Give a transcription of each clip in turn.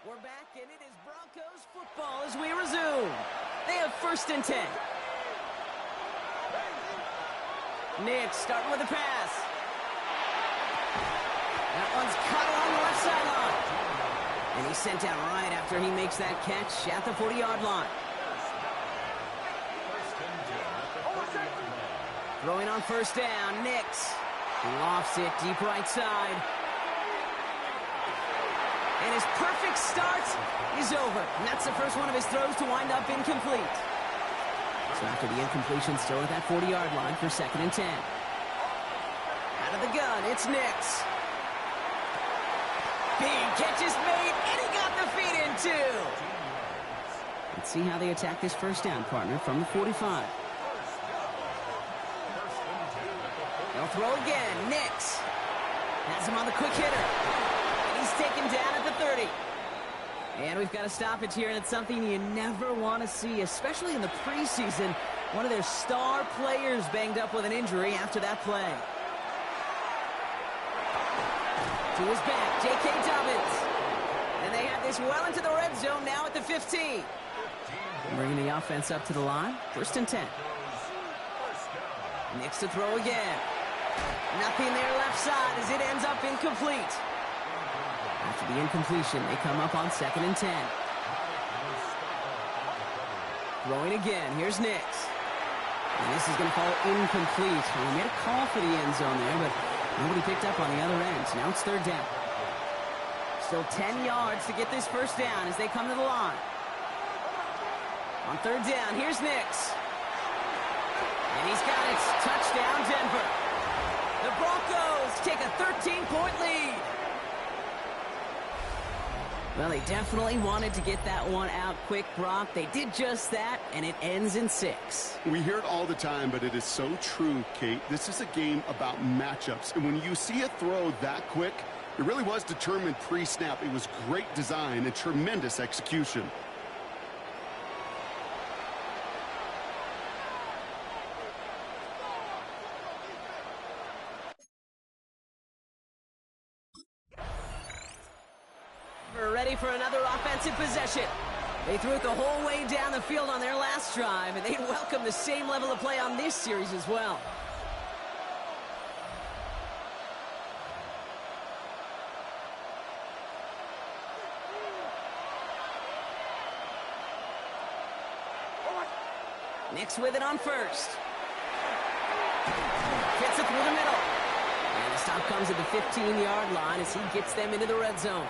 We're back, and it is Broncos football as we resume. They have 1st and 10. Nick starting with the pass. That one's caught along the left sideline. And he's sent down right after he makes that catch at the 40-yard line. Throwing on 1st down, Nix. Lofts it deep right side. And his perfect start is over. And that's the first one of his throws to wind up incomplete. So after the incompletion, still at that 40-yard line for 2nd and 10. Out of the gun, it's Nix. Big catch is made, and he got the feet in too. Let's see how they attack this 1st down, partner, from the 45. They'll throw again. Nix has him on the quick hitter. And he's taken down at the 30. And we've got to stop it here, and it's something you never want to see, especially in the preseason. One of their star players banged up with an injury after that play. To his back, J.K. Dobbins. And they have this well into the red zone now at the 15. Bringing the offense up to the line. 1st and 10. Nix to throw again. Nothing there left side as it ends up incomplete. After the incompletion, they come up on 2nd and 10. Throwing again. Here's Nix. And this is going to fall incomplete. He made a call for the end zone there, but nobody picked up on the other end. So now it's 3rd down. Still 10 yards to get this 1st down as they come to the line. On 3rd down, here's Nix. And he's got it. Touchdown, Denver. The Broncos take a 13-point lead. Well, they definitely wanted to get that one out quick, Brock. They did just that, and it ends in 6. We hear it all the time, but it is so true, Kate. This is a game about matchups. And when you see a throw that quick, it really was determined pre-snap. It was great design and tremendous execution. We're ready for another offensive possession. They threw it the whole way down the field on their last drive, and they'd welcome the same level of play on this series as well. Nix with it on 1st. Gets it through the middle. And the stop comes at the 15-yard line as he gets them into the red zone.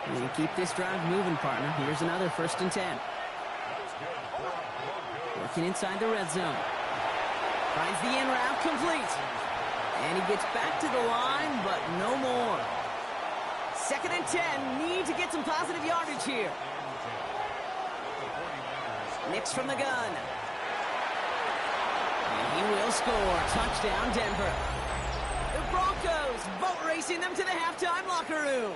And they keep this drive moving, partner. Here's another 1st and 10. Working inside the red zone. Finds the in route complete. And he gets back to the line, but no more. 2nd and 10. Need to get some positive yardage here. Nix from the gun. And he will score. Touchdown, Denver. The Broncos boat racing them to the halftime locker room.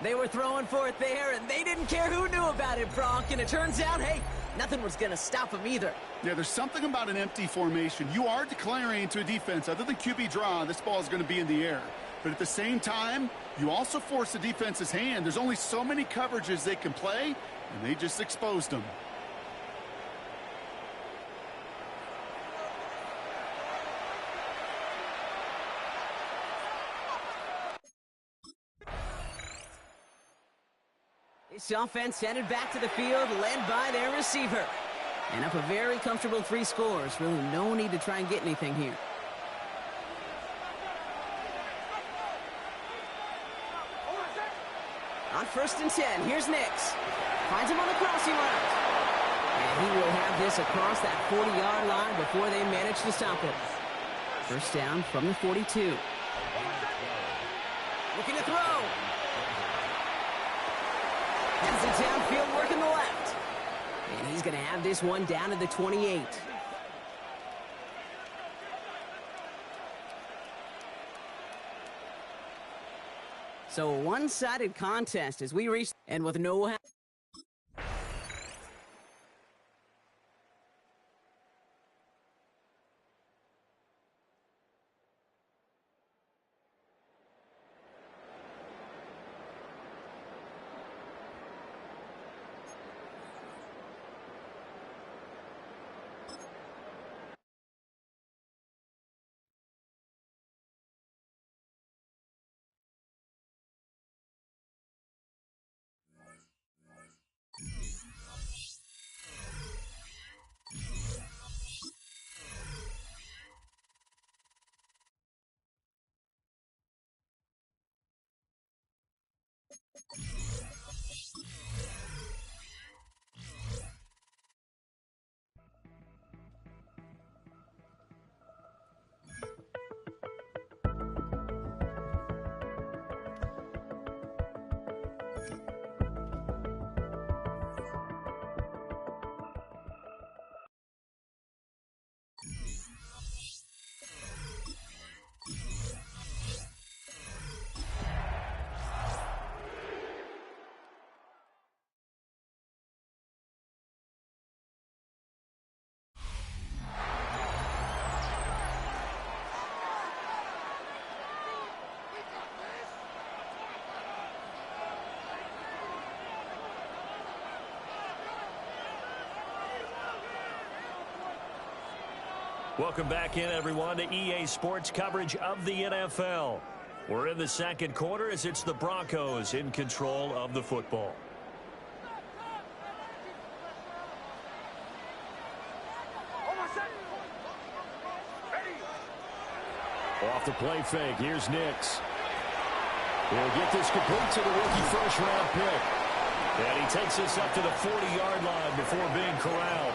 They were throwing for it there, and they didn't care who knew about it, Bronk. And it turns out, hey, nothing was going to stop them either. Yeah, there's something about an empty formation. You are declaring to a defense, other than QB draw, this ball is going to be in the air. But at the same time, you also force the defense's hand. There's only so many coverages they can play, and they just exposed them. This offense headed back to the field, led by their receiver. And up a very comfortable 3 scores. Really no need to try and get anything here. On 1st and 10, here's Nix. Finds him on the crossing route. And he will have this across that 40-yard line before they manage to stop it. 1st down from the 42. Looking to throw. Has it downfield working the left. And he's going to have this one down to the 28. So a one-sided contest as we reach, and with no... Welcome back in, everyone, to EA Sports coverage of the NFL. We're in the second quarter as it's the Broncos in control of the football. Off the play fake, here's Nix. He'll get this complete to the rookie first-round pick. And he takes this up to the 40-yard line before being corralled.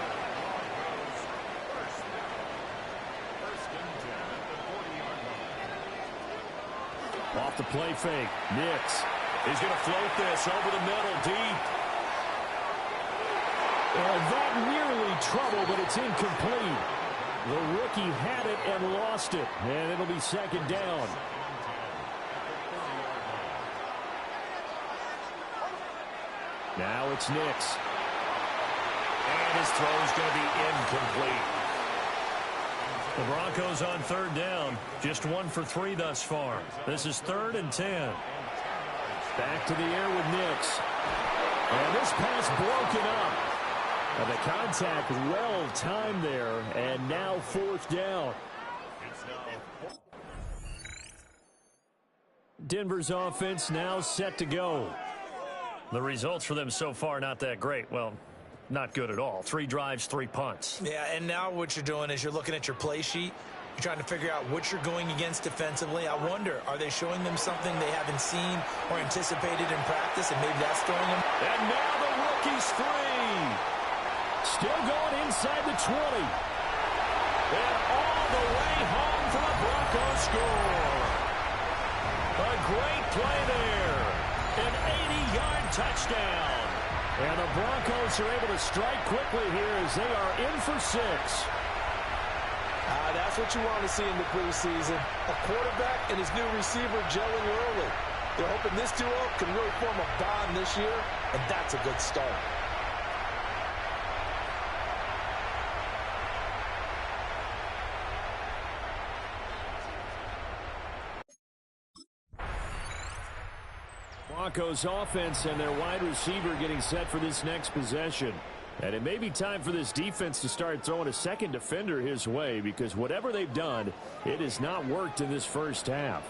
Off the play fake, Nix. He's going to float this over the middle, deep. And that nearly trouble, but it's incomplete. The rookie had it and lost it, and it'll be second down. Now it's Nix. And his throw is going to be incomplete. The Broncos on third down, just 1 for 3 thus far. This is 3rd and 10. Back to the air with Nix. And this pass broken up. And the contact well timed there, and now 4th down. Denver's offense now set to go. The results for them so far not that great. Well, not good at all. 3 drives, 3 punts. Yeah, and now what you're doing is you're looking at your play sheet. You're trying to figure out what you're going against defensively. I wonder, are they showing them something they haven't seen or anticipated in practice, and maybe that's throwing them? And now the rookie's free. Still going inside the 20. And all the way home for the Broncos score. A great play there. An 80-yard touchdown. And the Broncos are able to strike quickly here as they are in for 6. That's what you want to see in the preseason. A quarterback and his new receiver gelling early. They're hoping this duo can really form a bond this year, and that's a good start. Broncos offense and their wide receiver getting set for this next possession. And it may be time for this defense to start throwing a second defender his way, because whatever they've done, it has not worked in this first half.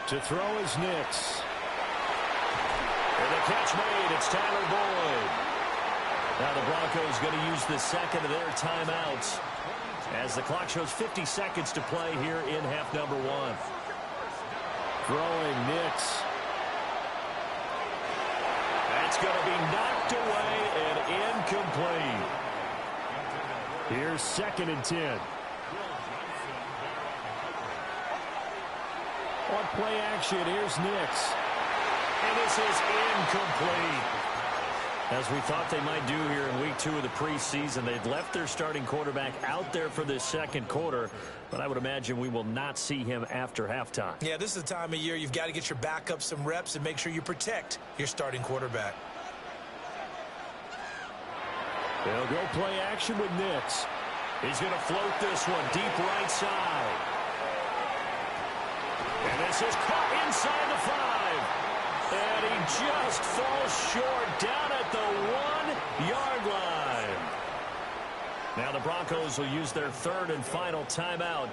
To throw is Nix. And the catch made. It's Tyler Boyd. Now the Broncos going to use the second of their timeouts as the clock shows 50 seconds to play here in half number 1. Throwing Nix. That's going to be knocked away and incomplete. Here's 2nd and 10. On play action, here's Nix. And this is incomplete. As we thought they might do here in week 2 of the preseason, they've left their starting quarterback out there for this second quarter, but I would imagine we will not see him after halftime. Yeah, this is the time of year you've got to get your backup some reps and make sure you protect your starting quarterback. They'll go play action with Nix. He's going to float this one deep right side. And this is caught inside the 5. And he just falls short down at the 1-yard line. Now the Broncos will use their 3rd and final timeout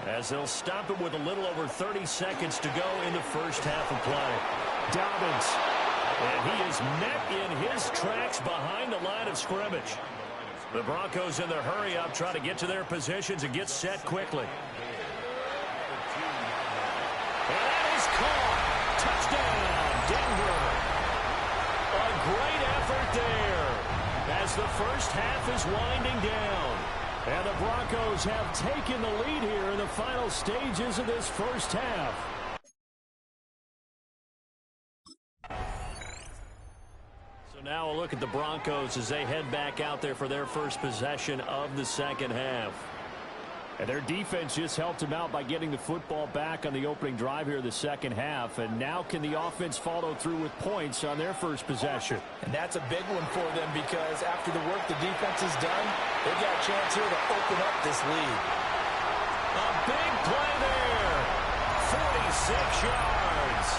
as they'll stop it with a little over 30 seconds to go in the first half of play. Dobbins. And he is met in his tracks behind the line of scrimmage. The Broncos in their hurry-up try to get to their positions and get set quickly. And that is caught. Touchdown. longer. A great effort there as the first half is winding down. And the Broncos have taken the lead here in the final stages of this first half. So now a look at the Broncos as they head back out there for their first possession of the second half. And their defense just helped them out by getting the football back on the opening drive here in the second half. And now can the offense follow through with points on their first possession? And that's a big one for them because after the work the defense has done, they've got a chance here to open up this lead. A big play there. 46 yards.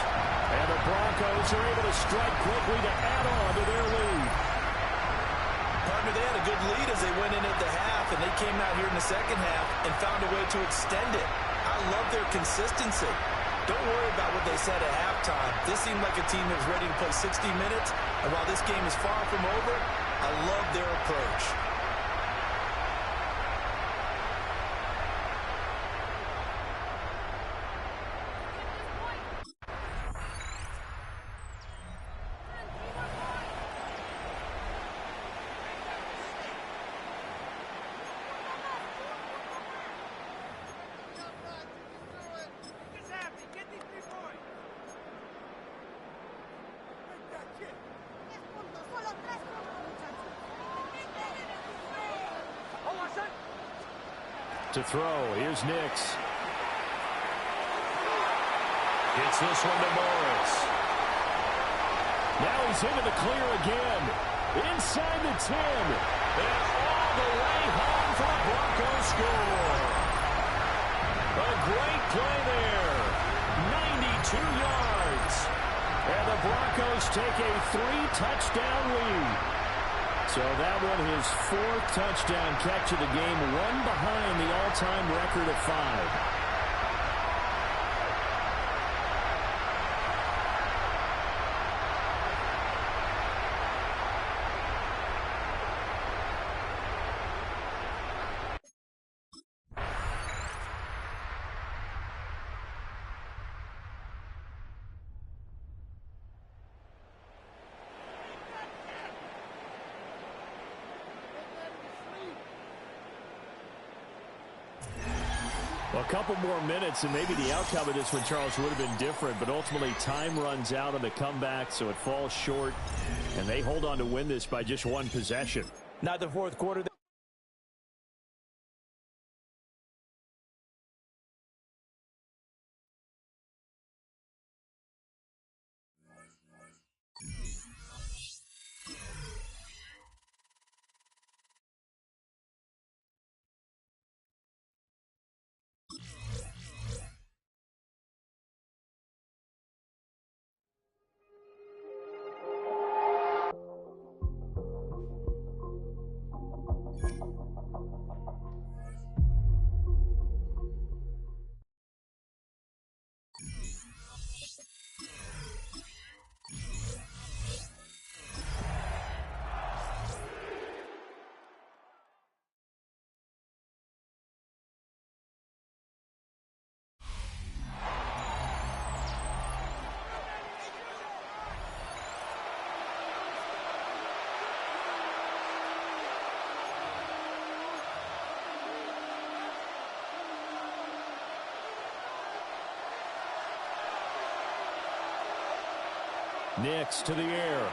And the Broncos are able to strike quickly to add on to their lead. Partner, they had a good lead as they went in at the half, and they came out here in the second half and found a way to extend it. I love their consistency. Don't worry about what they said at halftime. This seemed like a team that was ready to play 60 minutes, and while this game is far from over, I love their approach. To throw, here's Nix. Gets this one to Morris. Now he's into the clear again. Inside the 10. And all the way home for the Broncos score. A great play there. 92 yards. And the Broncos take a 3-touchdown lead. So that one his 4th touchdown catch of the game, one behind the all-time record of 5. A couple more minutes, and maybe the outcome of this one, Charles, would have been different. But ultimately, time runs out on the comeback, so it falls short. And they hold on to win this by just one possession. Now the fourth quarter. Nix to the air.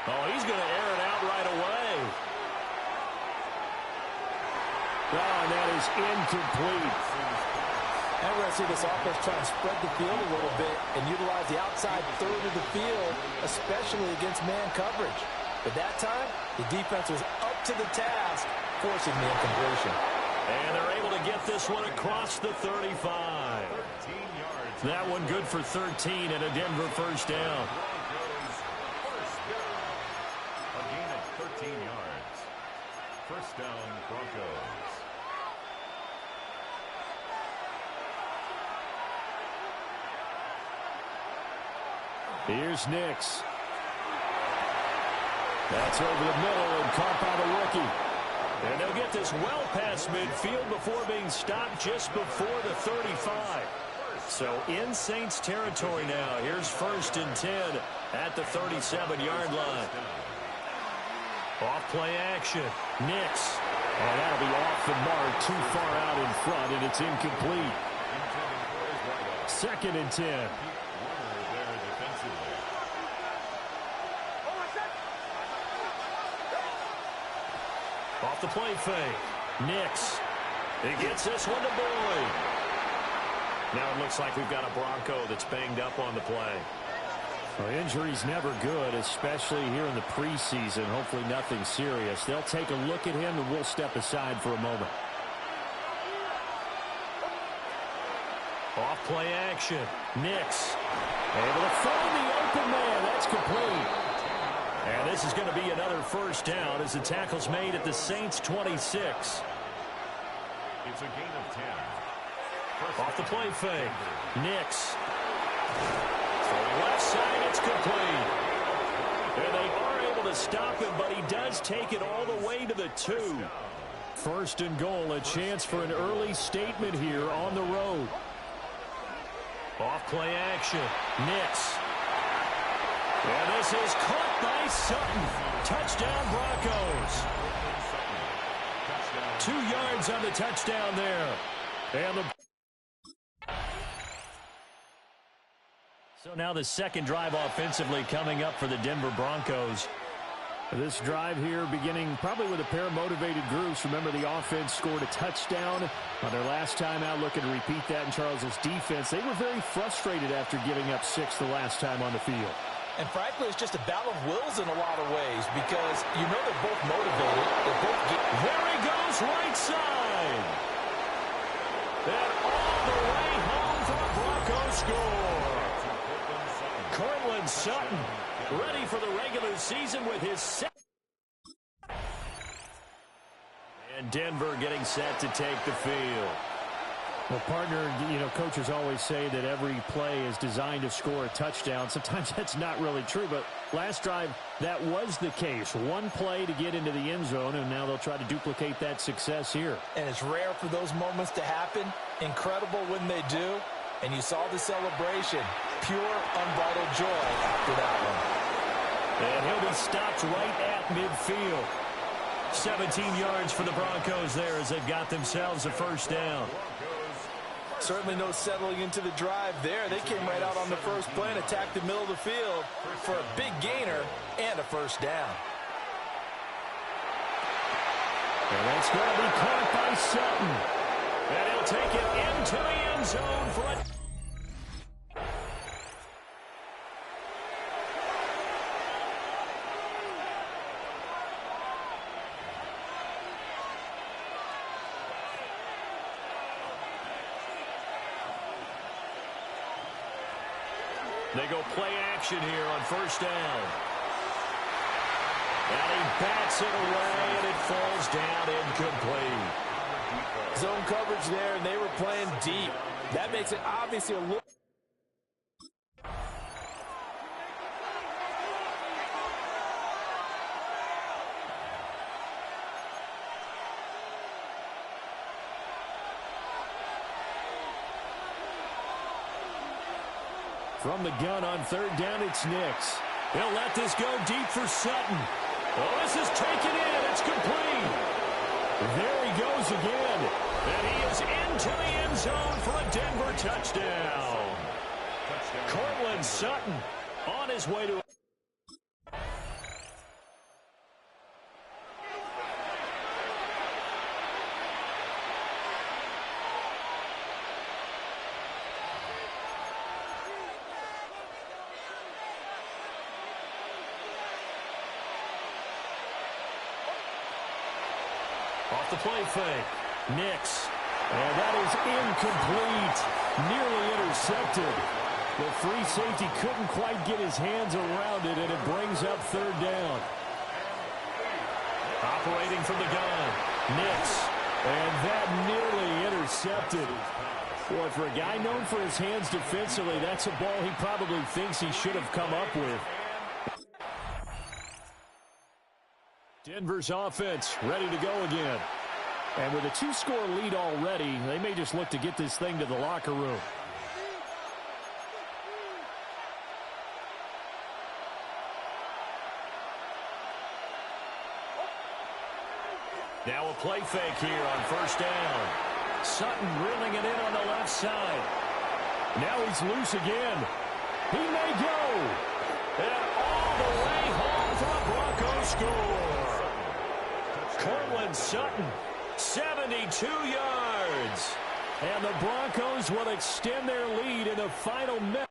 Oh, he's going to air it out right away. Oh, and that is incomplete. And we're going to see this offense try and spread the field a little bit and utilize the outside third of the field, especially against man coverage. But that time, the defense was up to the task, forcing the incompletion. And they're able to get this one across the 35. 13 yards. That one good for 13 and a Denver first down. A gain of 13 yards. First down, Broncos. Here's Nix. That's over the middle and caught by the rookie. And they'll get this well past midfield before being stopped just before the 35. So in Saints territory now. Here's 1st and 10 at the 37-yard line. Off play action. Nix. And that'll be off the mark, too far out in front, and it's incomplete. 2nd and 10. Off the play fake. Nix. He gets this one to Boyd. Now it looks like we've got a Bronco that's banged up on the play. Well, injury's never good, especially here in the preseason. Hopefully nothing serious. They'll take a look at him, and we'll step aside for a moment. Off play action. Nix. Able to find the open man. That's complete. And this is going to be another 1st down as the tackle's made at the Saints 26. It's a gain of 10. Off the play fake. Nix. Left side, it's complete. And they are able to stop him, but he does take it all the way to the 2. 1st and goal, a chance for an early statement here on the road. Off play action. Nix. And this is caught by Sutton. Touchdown Broncos. 2 yards on the touchdown there. And the So now the second drive offensively coming up for the Denver Broncos. This drive here beginning probably with a pair of motivated groups. Remember, the offense scored a touchdown on their last time out, looking to repeat that in Charles's defense. They were very frustrated after giving up 6 the last time on the field. And frankly, it's just a battle of wills in a lot of ways because you know they're both motivated. They're both there he goes, right side. And all the way home for a Broncos score. Cortland Sutton ready for the regular season with his second. And Denver getting set to take the field. Well, partner, you know, coaches always say that every play is designed to score a touchdown. Sometimes that's not really true, but last drive, that was the case. One play to get into the end zone, and now they'll try to duplicate that success here. And it's rare for those moments to happen. Incredible when they do. And you saw the celebration. Pure, unbridled joy after that one. And he'll be stopped right at midfield. 17 yards for the Broncos there as they've got themselves a 1st down. Certainly no settling into the drive there. They came right out on the first play and attacked the middle of the field for a big gainer and a 1st down. And that's going to be caught by Sutton. And he'll take it into the end zone for a... They go play action here on 1st down. And he bats it away, and it falls down incomplete. Zone coverage there, and they were playing deep. That makes it obviously a little... From the gun on 3rd down, it's Nix. He'll let this go deep for Sutton. Oh, this is taken in. It's complete. There he goes again. And he is into the end zone for a Denver touchdown. Cortland Sutton on his way to... Off the play fake. Nix. And that is incomplete. Nearly intercepted. The free safety couldn't quite get his hands around it, and it brings up 3rd down. Operating from the gun. Nix. And that nearly intercepted. Boy, for a guy known for his hands defensively, that's a ball he probably thinks he should have come up with. Denver's offense ready to go again. And with a 2-score lead already, they may just look to get this thing to the locker room. Now a play fake here on first down. Sutton reeling it in on the left side. Now he's loose again. He may go. And all the way home for a Broncos score. Cortland Sutton, 72 yards. And the Broncos will extend their lead in the final minute.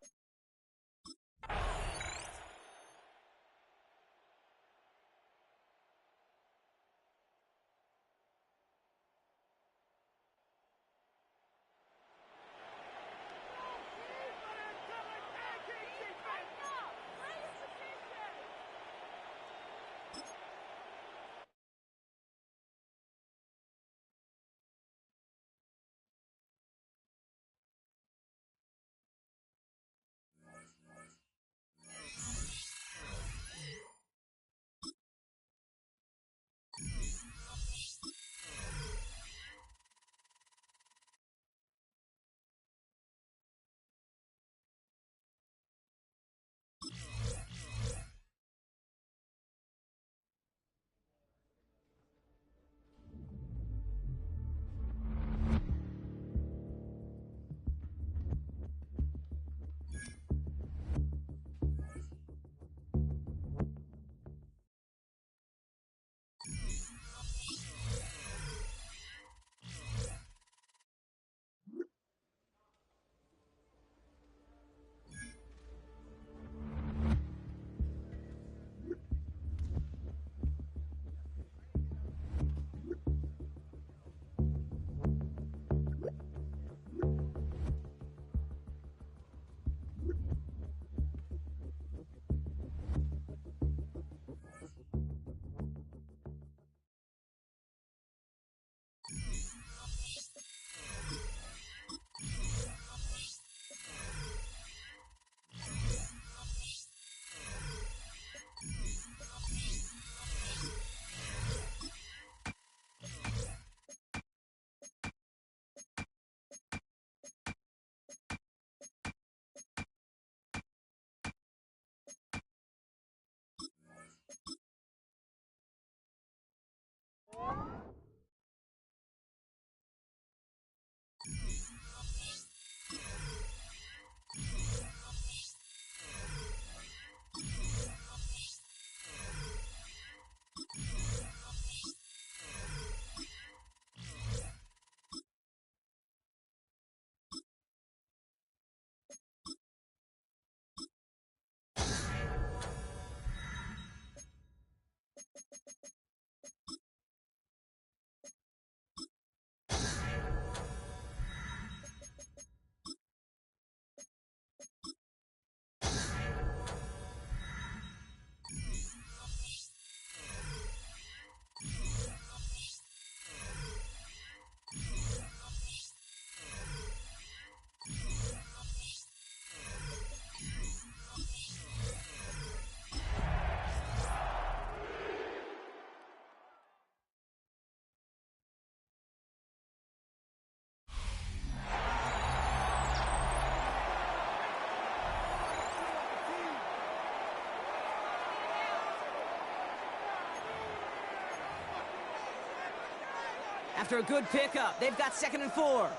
After a good pickup, they've got 2nd and 4.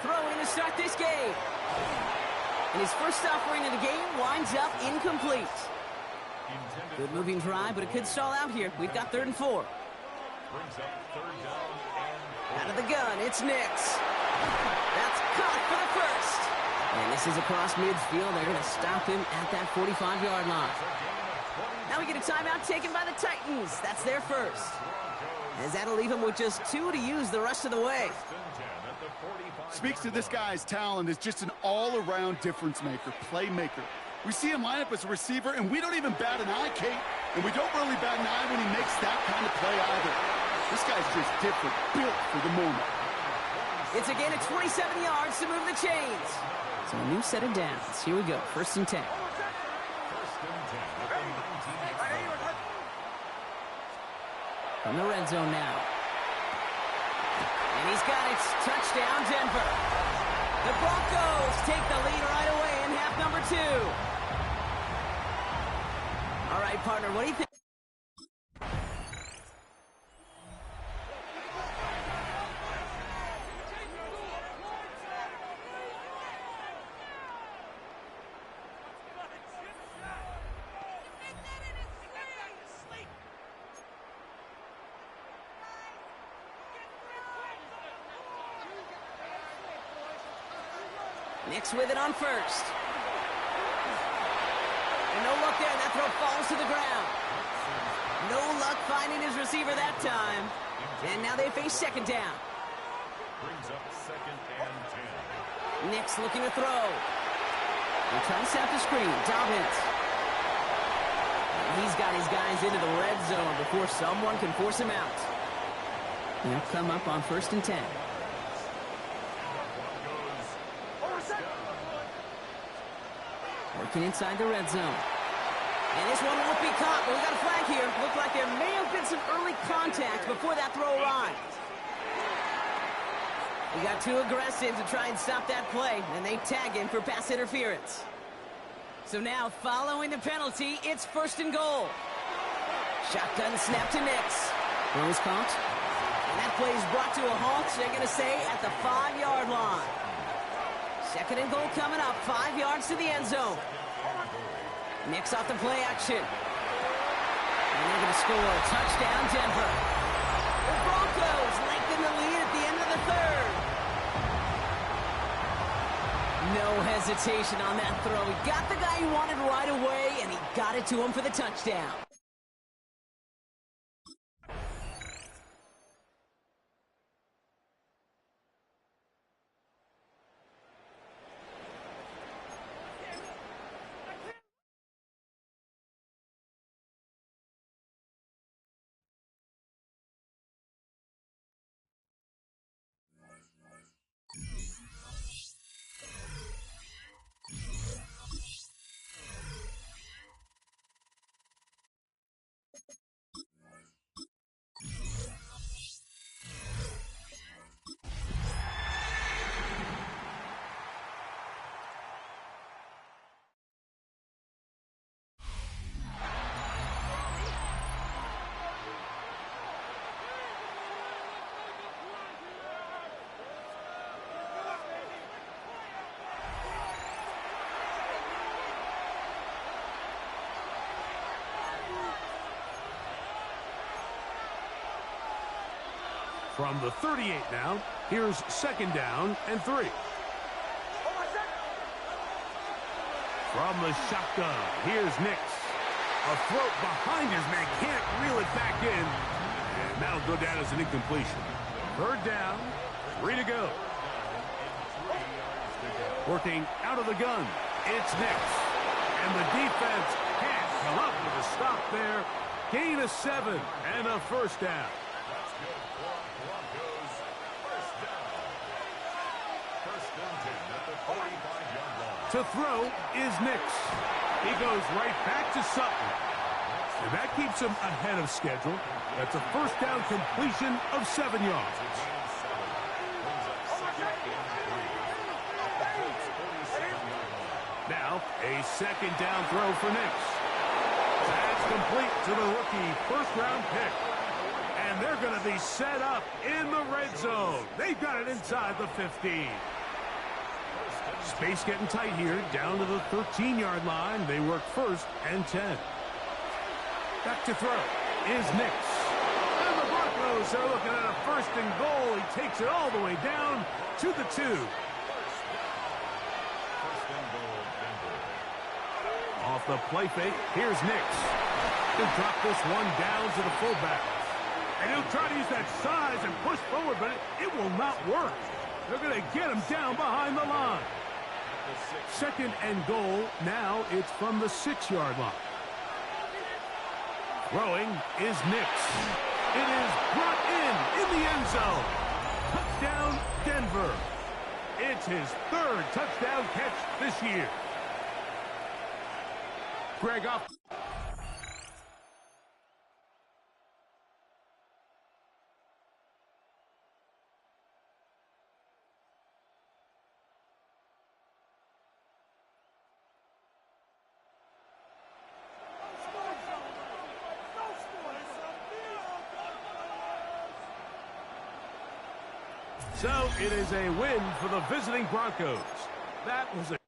Throwing to start this game. And his first offering of the game winds up incomplete. Good moving drive, but it could stall out here. We've got 3rd and 4. Out of the gun, it's Nix. That's caught for the first. And this is across midfield. They're going to stop him at that 45-yard line. Now we get a timeout taken by the Titans. That's their first. As that'll leave him with just 2 to use the rest of the way. Speaks to this guy's talent as just an all-around difference maker, playmaker. We see him line up as a receiver, and we don't even bat an eye, Kate. And we don't really bat an eye when he makes that kind of play either. This guy's just different, built for the moment. It's a gain of 27 yards to move the chains. So a new set of downs. Here we go, 1st and 10. From the red zone now. And he's got it. Touchdown, Denver. The Broncos take the lead right away in half number 2. All right, partner, what do you think? Nix with it on first. And no luck there. That throw falls to the ground. No luck finding his receiver that time. And now they face second down. Brings up 2nd and 10. Nix looking to throw. They try to set the screen. Dobbins. And he's got his guys into the red zone before someone can force him out. They'll come up on 1st and 10. Working inside the red zone. And this one won't be caught, but we got a flag here. Looked like there may have been some early contact before that throw arrived. He got too aggressive to try and stop that play, and they tag him for pass interference. So now, following the penalty, it's 1st and goal. Shotgun snap to Nix. Throws caught. And that play is brought to a halt, they're going to say, at the 5-yard line. 2nd and goal coming up, 5 yards to the end zone. Nix off the play action. And they're going to score. Touchdown, Denver. The Broncos lengthen the lead at the end of the 3rd. No hesitation on that throw. He got the guy he wanted right away, and he got it to him for the touchdown. From the 38 now, here's 2nd down and 3. From the shotgun, here's Nix. A throw behind his man, can't reel it back in. And that'll go down as an incompletion. 3rd down, 3 to go. Working out of the gun, it's Nix. And the defense can't come up with a stop there. Gain of 7 and a 1st down. To throw is Nix. He goes right back to Sutton. And that keeps him ahead of schedule. That's a 1st down completion of 7 yards. Now, a 2nd down throw for Nix. That's complete to the rookie 1st-round pick. And they're going to be set up in the red zone. They've got it inside the 15. Space getting tight here, down to the 13-yard line. They work 1st and 10. Back to throw is Nix. And the Broncos are looking at a 1st and goal. He takes it all the way down to the 2. Off the play fake, here's Nix. He'll drop this one down to the fullback. And he'll try to use that size and push forward, but it will not work. They're going to get him down behind the line. 2nd and goal. Now it's from the 6-yard line. Throwing is Nix. It is brought in the end zone. Touchdown, Denver. It's his 3rd touchdown catch this year. Greg up. So it is a win for the visiting Broncos. That was a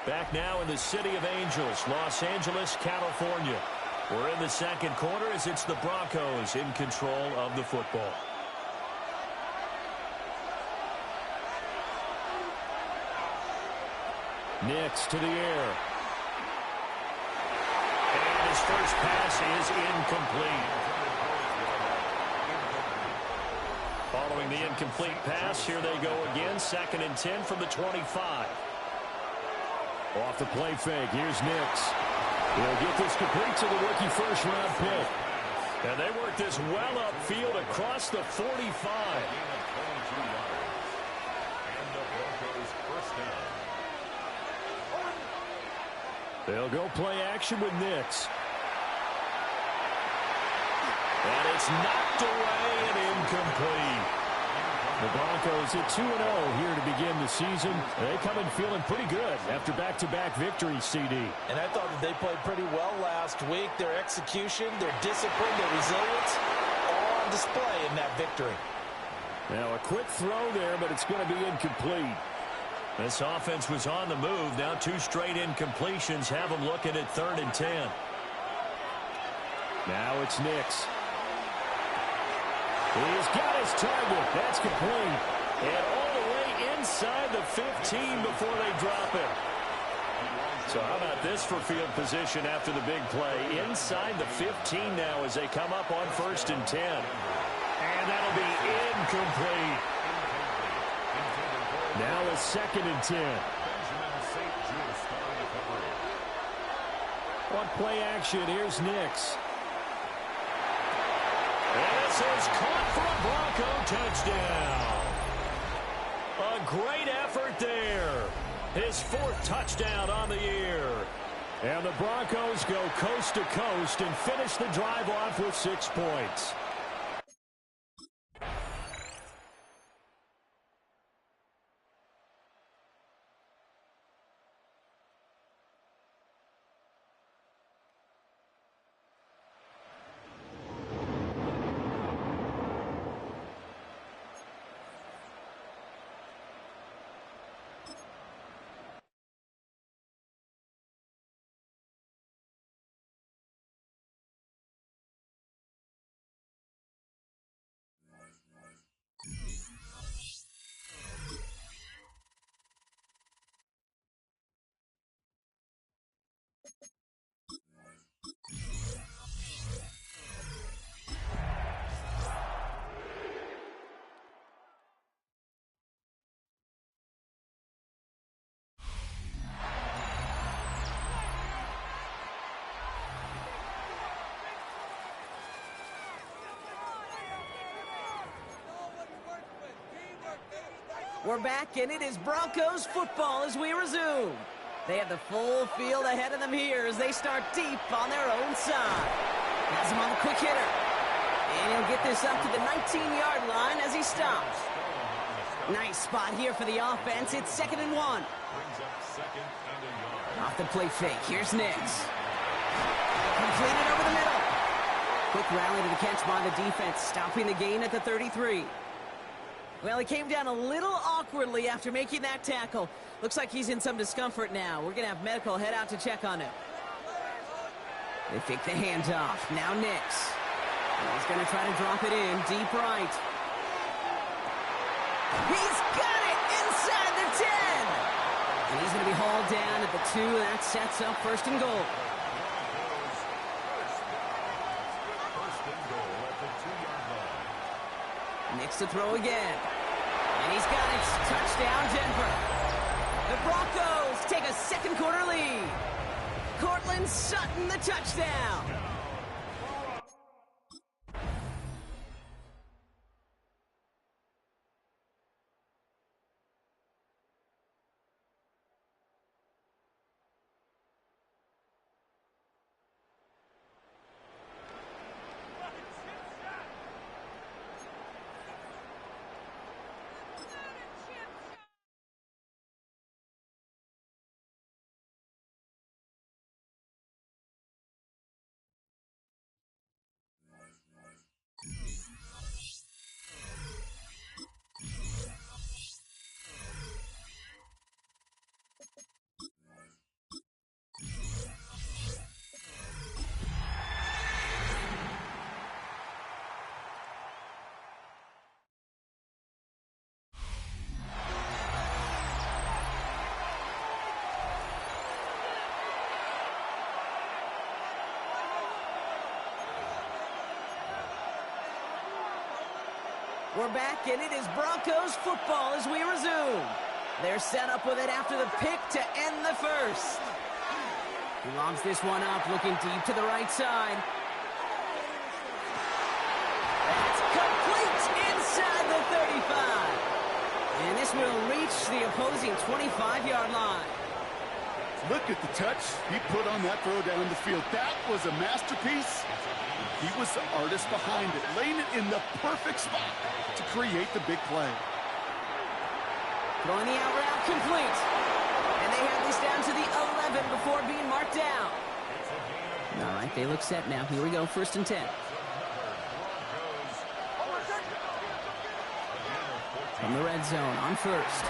Back now in the City of Angels, Los Angeles, California. We're in the second quarter as it's the Broncos in control of the football. Nix to the air. And his first pass is incomplete. Following the incomplete pass, here they go again. 2nd and 10 from the 25. Off the play fake, here's Nix. He'll get this complete to the rookie first-round pick. And they work this well upfield across the 45. They'll go play action with Nix. And it's knocked away and incomplete. The Broncos at 2-0 here to begin the season. They come in feeling pretty good after back-to-back victories, CD. And I thought that they played pretty well last week. Their execution, their discipline, their resilience, all on display in that victory. Now a quick throw there, but it's going to be incomplete. This offense was on the move. Now 2 straight incompletions have them looking at 3rd and 10. Now it's Nix. He's got his target. That's complete. And all the way inside the 15 before they drop it. So how about this for field position after the big play? Inside the 15 now as they come up on 1st and 10. And that'll be incomplete. Now a 2nd and 10. On play action, here's Nix. And this is caught for a Bronco touchdown. A great effort there. His 4th touchdown on the year. And the Broncos go coast to coast and finish the drive off with 6 points. We're back, and it is Broncos football as we resume. They have the full field ahead of them here as they start deep on their own side. Has him on the quick hitter. And he'll get this up to the 19-yard line as he stops. Nice spot here for the offense. It's 2nd and 1. Off the play fake. Here's Nix. Completed over the middle. Quick rally to the catch by the defense, stopping the gain at the 33. Well, he came down a little awkwardly after making that tackle. Looks like he's in some discomfort now. We're going to have medical head out to check on him. They fake the handoff. Now Nix. He's going to try to drop it in deep right. He's got it inside the 10. And he's going to be hauled down at the 2. That sets up 1st and goal. Nix to throw again. And he's got it. Touchdown, Denver. The Broncos take a second quarter lead. Cortland Sutton, the touchdown. We're back, and it is Broncos football as we resume. They're set up with it after the pick to end the first. He lobs this one up, looking deep to the right side. That's complete inside the 35. And this will reach the opposing 25-yard line. Look at the touch he put on that throw down the field. That was a masterpiece. He was the artist behind it, laying it in the perfect spot to create the big play. Throwing the out route complete. And they have this down to the 11 before being marked down. All right, they look set now. Here we go, 1st and 10. From the red zone on 1st.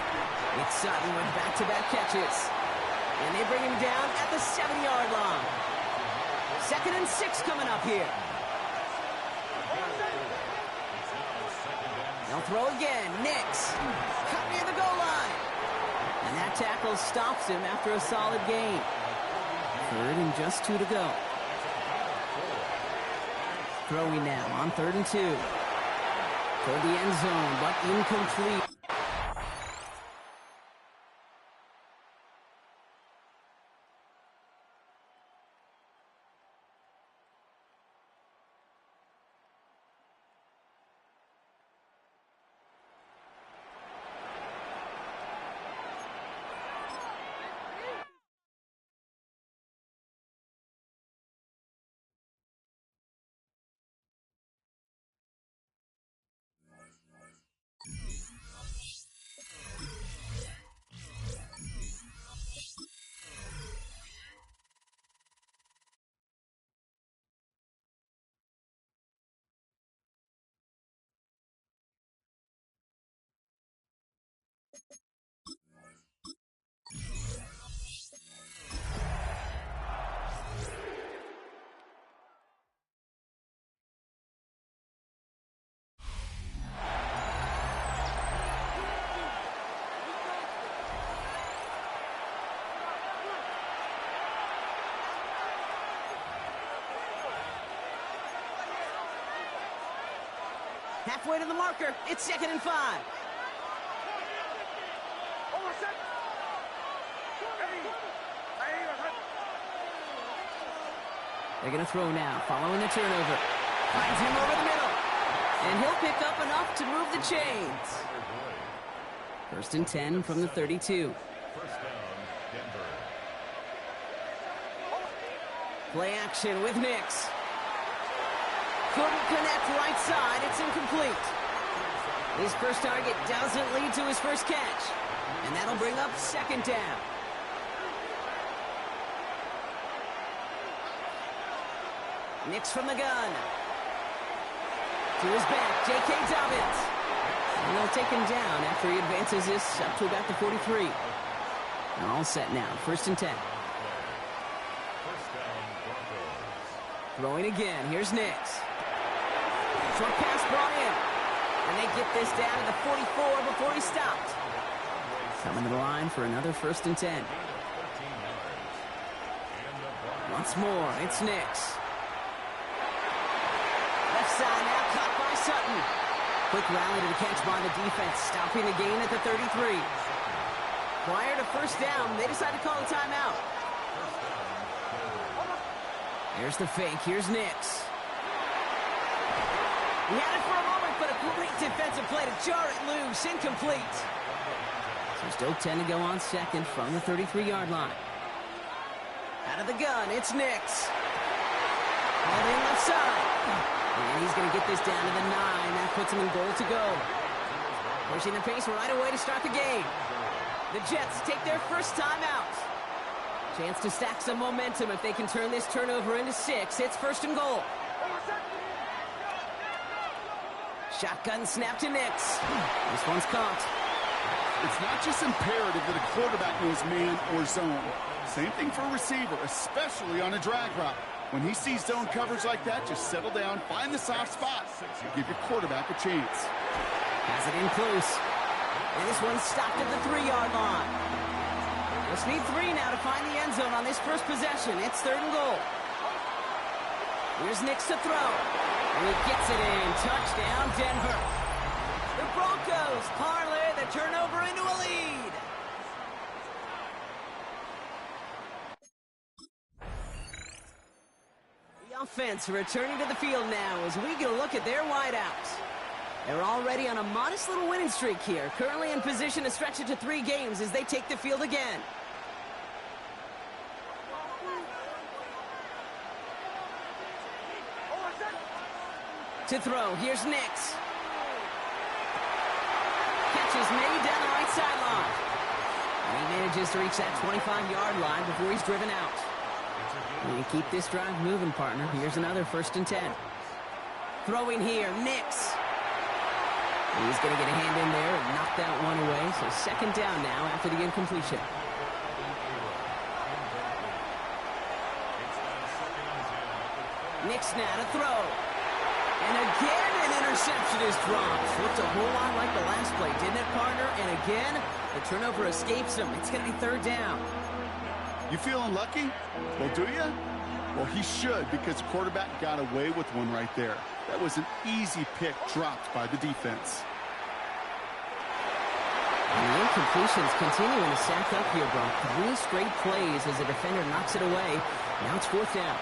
It's Sutton with back-to-back catches. And they bring him down at the 7-yard line. 2nd and 6 coming up here. They'll throw again. Nix. Cut near the goal line. And that tackle stops him after a solid gain. 3rd and just 2 to go. Throwing now on 3rd and 2. Toward the end zone, but incomplete. Halfway to the marker. It's 2nd and 5. They're going to throw now, following the turnover. Finds him over the middle. And he'll pick up enough to move the chains. 1st and 10 from the 32. Play action with Nix. Couldn't connect right side. It's incomplete. His first target doesn't lead to his first catch. And that'll bring up 2nd down. Nix from the gun. To his back, J.K. Dobbins. And they'll take him down after he advances this up to about the 43. And all set now, 1st and 10. Throwing again, here's Nix. Short pass brought in. And they get this down to the 44 before he stopped. Coming to the line for another 1st and 10. Once more, it's Nix. Left side now caught by Sutton. Quick rally to the catch by the defense, stopping the gain at the 33. Prior to 1st down, they decide to call a timeout. There's the fake. Here's Nix. He had it for a moment, but a great defensive play to jar it loose. Incomplete. So still 10 to go on 2nd from the 33-yard line. Out of the gun, it's Nix. All in left side. And he's going to get this down to the 9. That puts him in goal to go. Pushing the pace right away to start the game. The Jets take their first timeout. Chance to stack some momentum if they can turn this turnover into 6. It's 1st and goal. Shotgun snap to Nix. This one's caught. It's not just imperative that a quarterback knows man or zone. Same thing for a receiver, especially on a drag route. When he sees zone coverage like that, just settle down, find the soft spot, and give your quarterback a chance. Has it in close. And this one's stopped at the 3-yard line. Just need 3 now to find the end zone on this first possession. It's 3rd and goal. Here's Nix to throw. And he gets it in. Touchdown, Denver. goes. Parlay the turnover into a lead. The offense returning to the field now as we get a look at their wideouts. They're already on a modest little winning streak here, currently in position to stretch it to 3 games as they take the field again. To throw, here's Nix. Catch is made down the right sideline. And he manages to reach that 25-yard line before he's driven out. And you keep this drive moving, partner. Here's another 1st and 10. Throwing here, Nix. He's going to get a hand in there and knock that one away. So 2nd down now after the incompletion. Nix now to throw. And again, an interception is dropped. Looked a whole lot like the last play, didn't it, partner? And again, the turnover escapes him. It's going to be 3rd down. You feeling lucky? Well, do you? Well, he should, because the quarterback got away with one right there. That was an easy pick dropped by the defense. And the incompletions continuing to stack up here, Brock. 3 straight plays as the defender knocks it away. Now it's 4th down.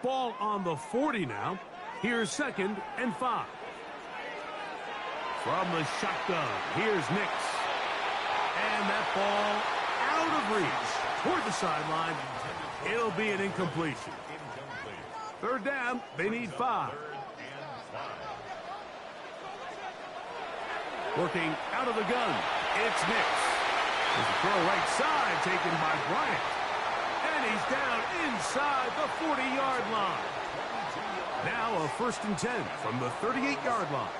Ball on the 40 now. Here's 2nd and 5. From the shotgun, here's Nix. And that ball out of reach toward the sideline. It'll be an incompletion. 3rd down, they need 5. Working out of the gun, it's Nix. There's a throw right side taken by Bryant. And he's down inside the 40-yard line. Now a 1st and 10 from the 38-yard line.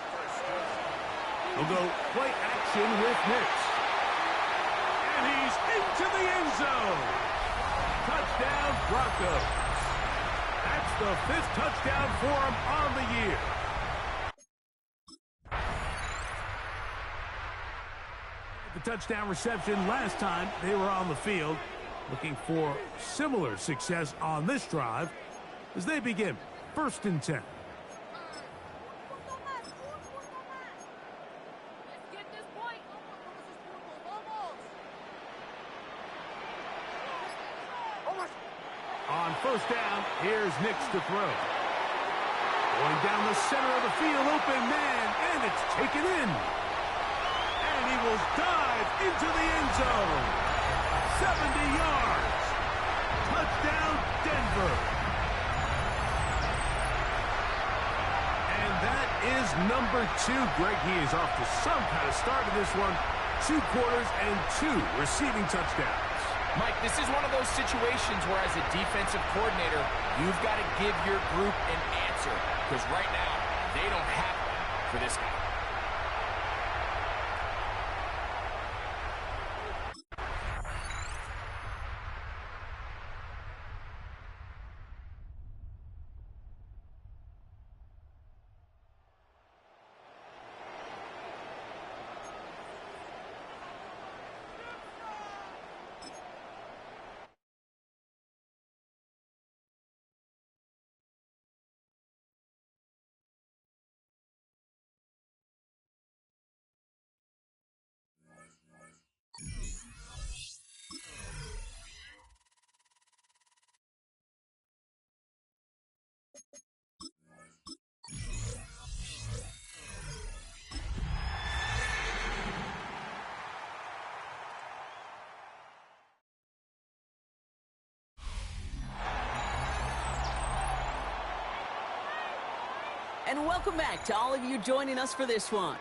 They'll go play action with Nix. And he's into the end zone. Touchdown, Broncos. That's the 5th touchdown for him on the year. The touchdown reception last time they were on the field. Looking for similar success on this drive as they begin 1st and 10. On 1st down, here's Nix to throw. Going down the center of the field, open man, and it's taken in. And he will dive into the end zone. 70 yards. Touchdown, Denver. And that is number 2. Greg, he is off to some kind of start in this one. 2 quarters and 2 receiving touchdowns. Mike, this is one of those situations where as a defensive coordinator, you've got to give your group an answer. Because right now, they don't have one for this guy. And welcome back to all of you joining us for this one.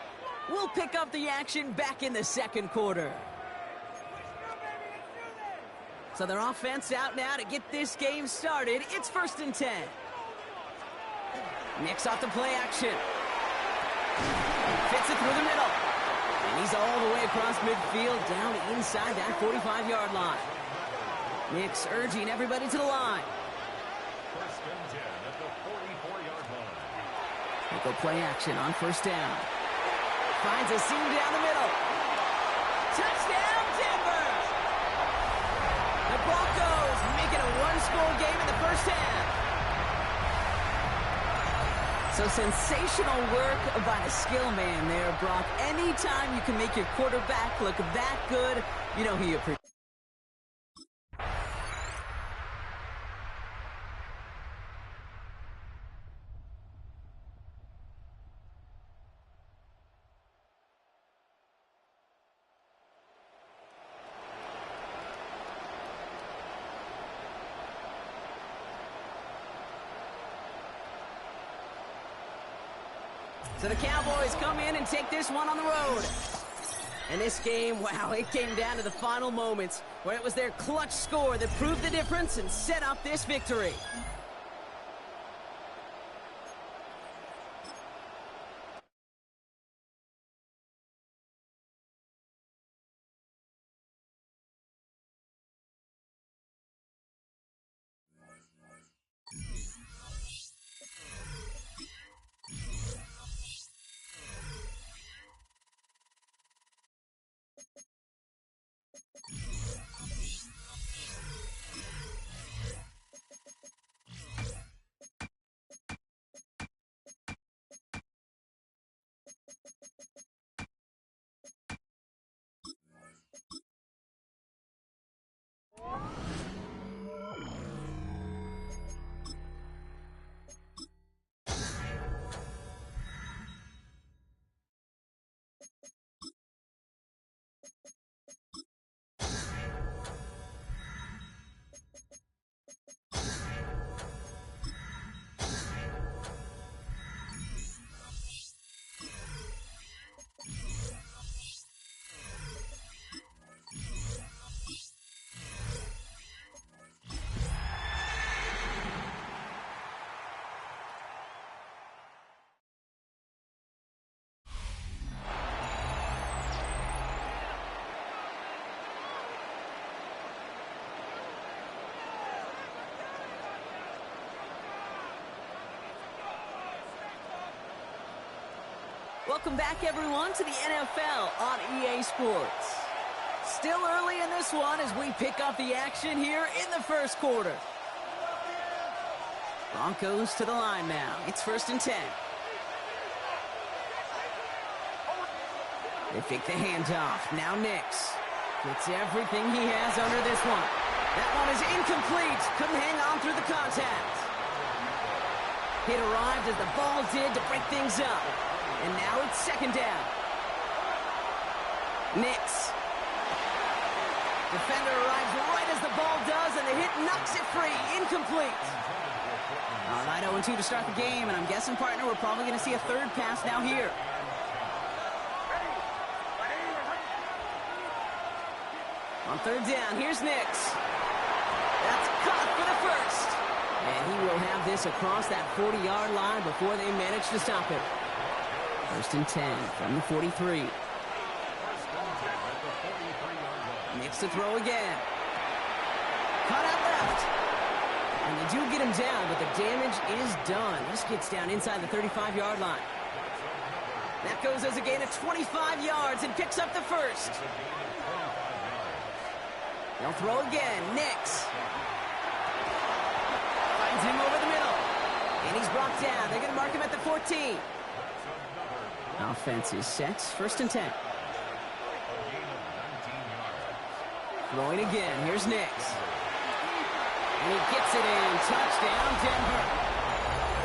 We'll pick up the action back in the second quarter. So their offense out now to get this game started. It's 1st and 10. Nix off the play action. Fits it through the middle. And he's all the way across midfield down inside that 45-yard line. Nix urging everybody to the line. 1st and 10 at the 44-yard line. They go play action on 1st down. Finds a seam down the middle. Touchdown, Denver! The Broncos make it a one-score game in the 1st half. So sensational work by the skill man there, Brock. Anytime you can make your quarterback look that good, you know he appreciates. So the Cowboys come in and take this one on the road. And this game, wow, it came down to the final moments where it was their clutch score that proved the difference and set up this victory. Welcome back, everyone, to the NFL on EA Sports. Still early in this one as we pick up the action here in the 1st quarter. Broncos to the line now. It's 1st and 10. They fake the handoff. Now Nix gets everything he has under this one. That one is incomplete. Couldn't hang on through the contact. It arrived as the ball did to break things up. And now it's 2nd down. Nix. Defender arrives right as the ball does, and the hit knocks it free. Incomplete. All right, 0-2 to start the game, and I'm guessing, partner, we're probably going to see a 3rd pass now here. On 3rd down, here's Nix. That's caught for the 1st. And he will have this across that 40-yard line before they manage to stop it. 1st and 10 from the 43. Nix to throw again. Cut out left. And they do get him down, but the damage is done. This gets down inside the 35-yard line. That goes as a gain of 25 yards and picks up the 1st. They'll throw again. Nix finds him over the middle. And he's brought down. They're going to mark him at the 14. Offense is set. 1st and 10. Throwing again. Here's Nix. And he gets it in. Touchdown, Denver.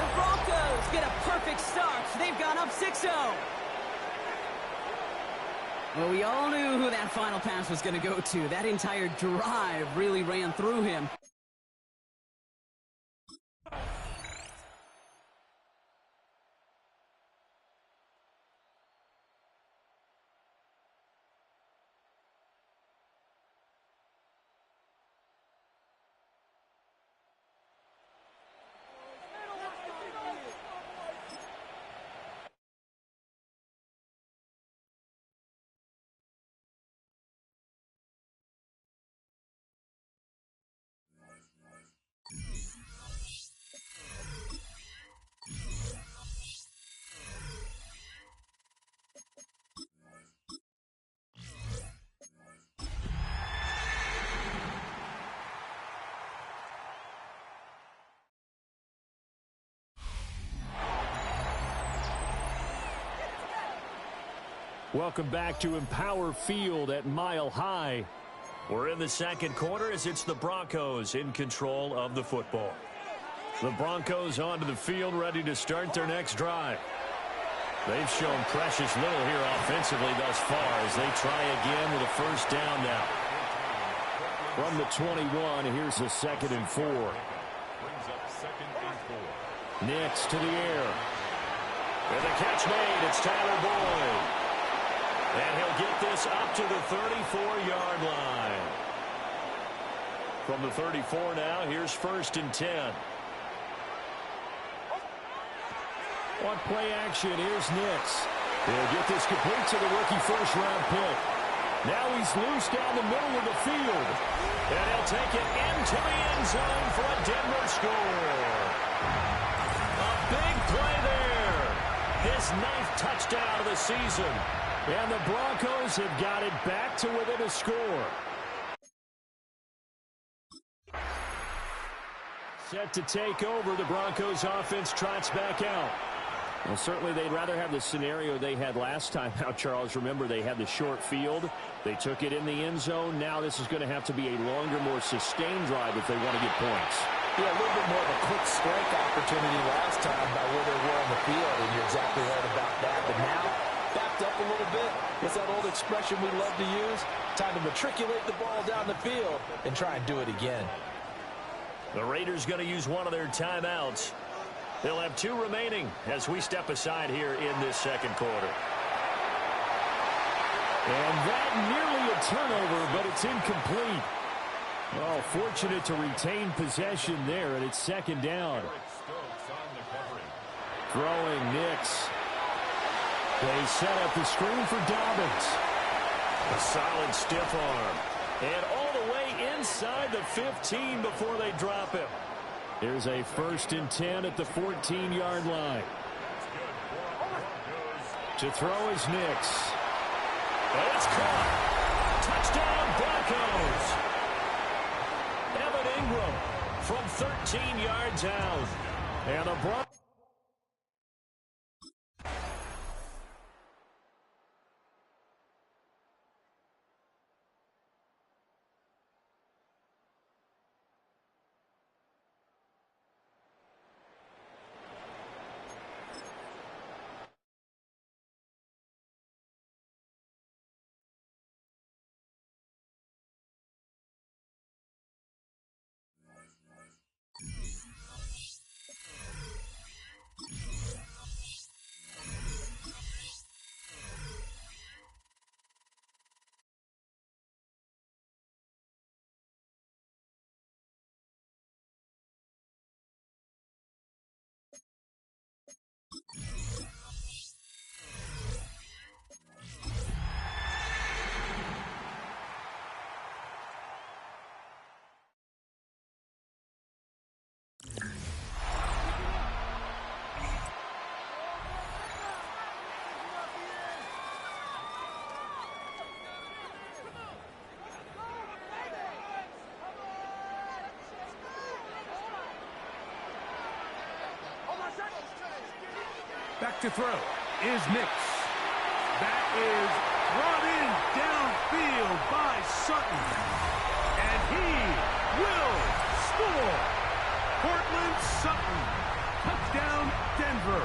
The Broncos get a perfect start. They've gone up 6-0. Well, we all knew who that final pass was going to go to. That entire drive really ran through him. Welcome back to Empower Field at Mile High. We're in the second quarter as it's the Broncos in control of the football. The Broncos onto the field ready to start their next drive. They've shown precious little here offensively thus far as they try again with a first down now. From the 21, here's the 2nd and 4. Brings up 2nd and 4. Nix to the air. With a catch made, it's Tyler Boyd. And he'll get this up to the 34-yard line. From the 34 now, here's 1st and 10. On play action, here's Nix. He'll get this complete to the rookie first-round pick. Now he's loose down the middle of the field. And he'll take it into the end zone for a Denver score. A big play there. His 9th touchdown of the season. And the Broncos have got it back to within a score. Set to take over, the Broncos offense trots back out. Well, certainly they'd rather have the scenario they had last time out, Charles. Remember, they had the short field. They took it in the end zone. Now this is going to have to be a longer, more sustained drive if they want to get points. Yeah, a little bit more of a quick strike opportunity last time by where they were on the field, and you're exactly right about that. But now, backed up a little bit. It's that old expression we love to use. Time to matriculate the ball down the field and try and do it again. The Raiders going to use one of their timeouts. They'll have 2 remaining as we step aside here in this second quarter. And that nearly a turnover, but it's incomplete. Oh, fortunate to retain possession there, and it's 2nd down. Throwing Nix. They set up the screen for Dobbins. A solid stiff arm. And all the way inside the 15 before they drop him. There's a 1st and 10 at the 14-yard line. To throw is Nix. And it's caught. Touchdown, Broncos. Evan Ingram from 13 yards out. And the Broncos. Back to throw is Nix. That is brought in downfield by Sutton. And he will score. Cortland Sutton. Touchdown, Denver.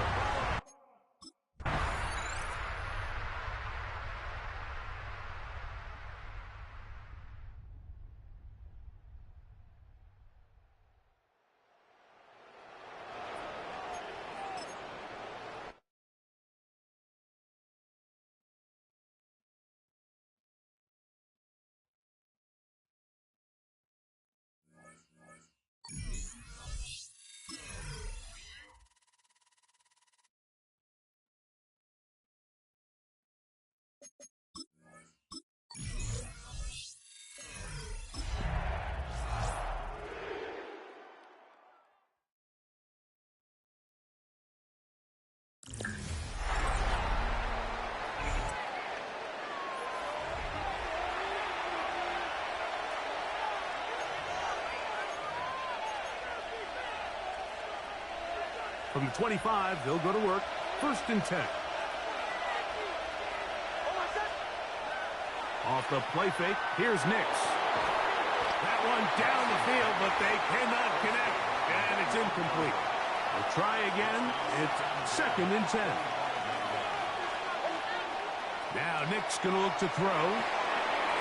From the 25, they'll go to work. 1st and 10. Off the play fake, here's Nix. That one down the field, but they cannot connect, and it's incomplete. They'll try again. It's 2nd and 10. Now Nick's going to look to throw.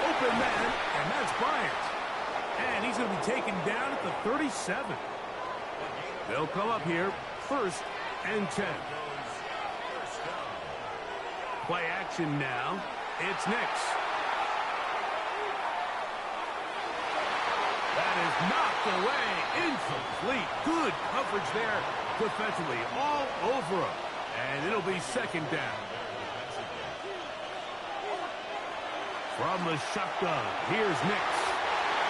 Open man, and that's Bryant. And he's going to be taken down at the 37. They'll come up here, 1st and 10. Play action now. It's Nix. That is knocked away. Incomplete. Good coverage there defensively. All over him. And it'll be 2nd down. From the shotgun, here's Nix.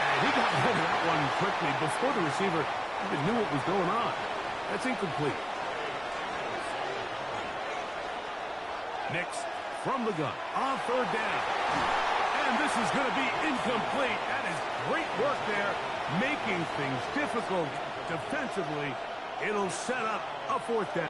And he got rid of that one quickly before the receiver even knew what was going on. That's incomplete. Nix from the gun on 3rd down. And this is going to be incomplete. That is great work there, making things difficult defensively. It'll set up a 4th down.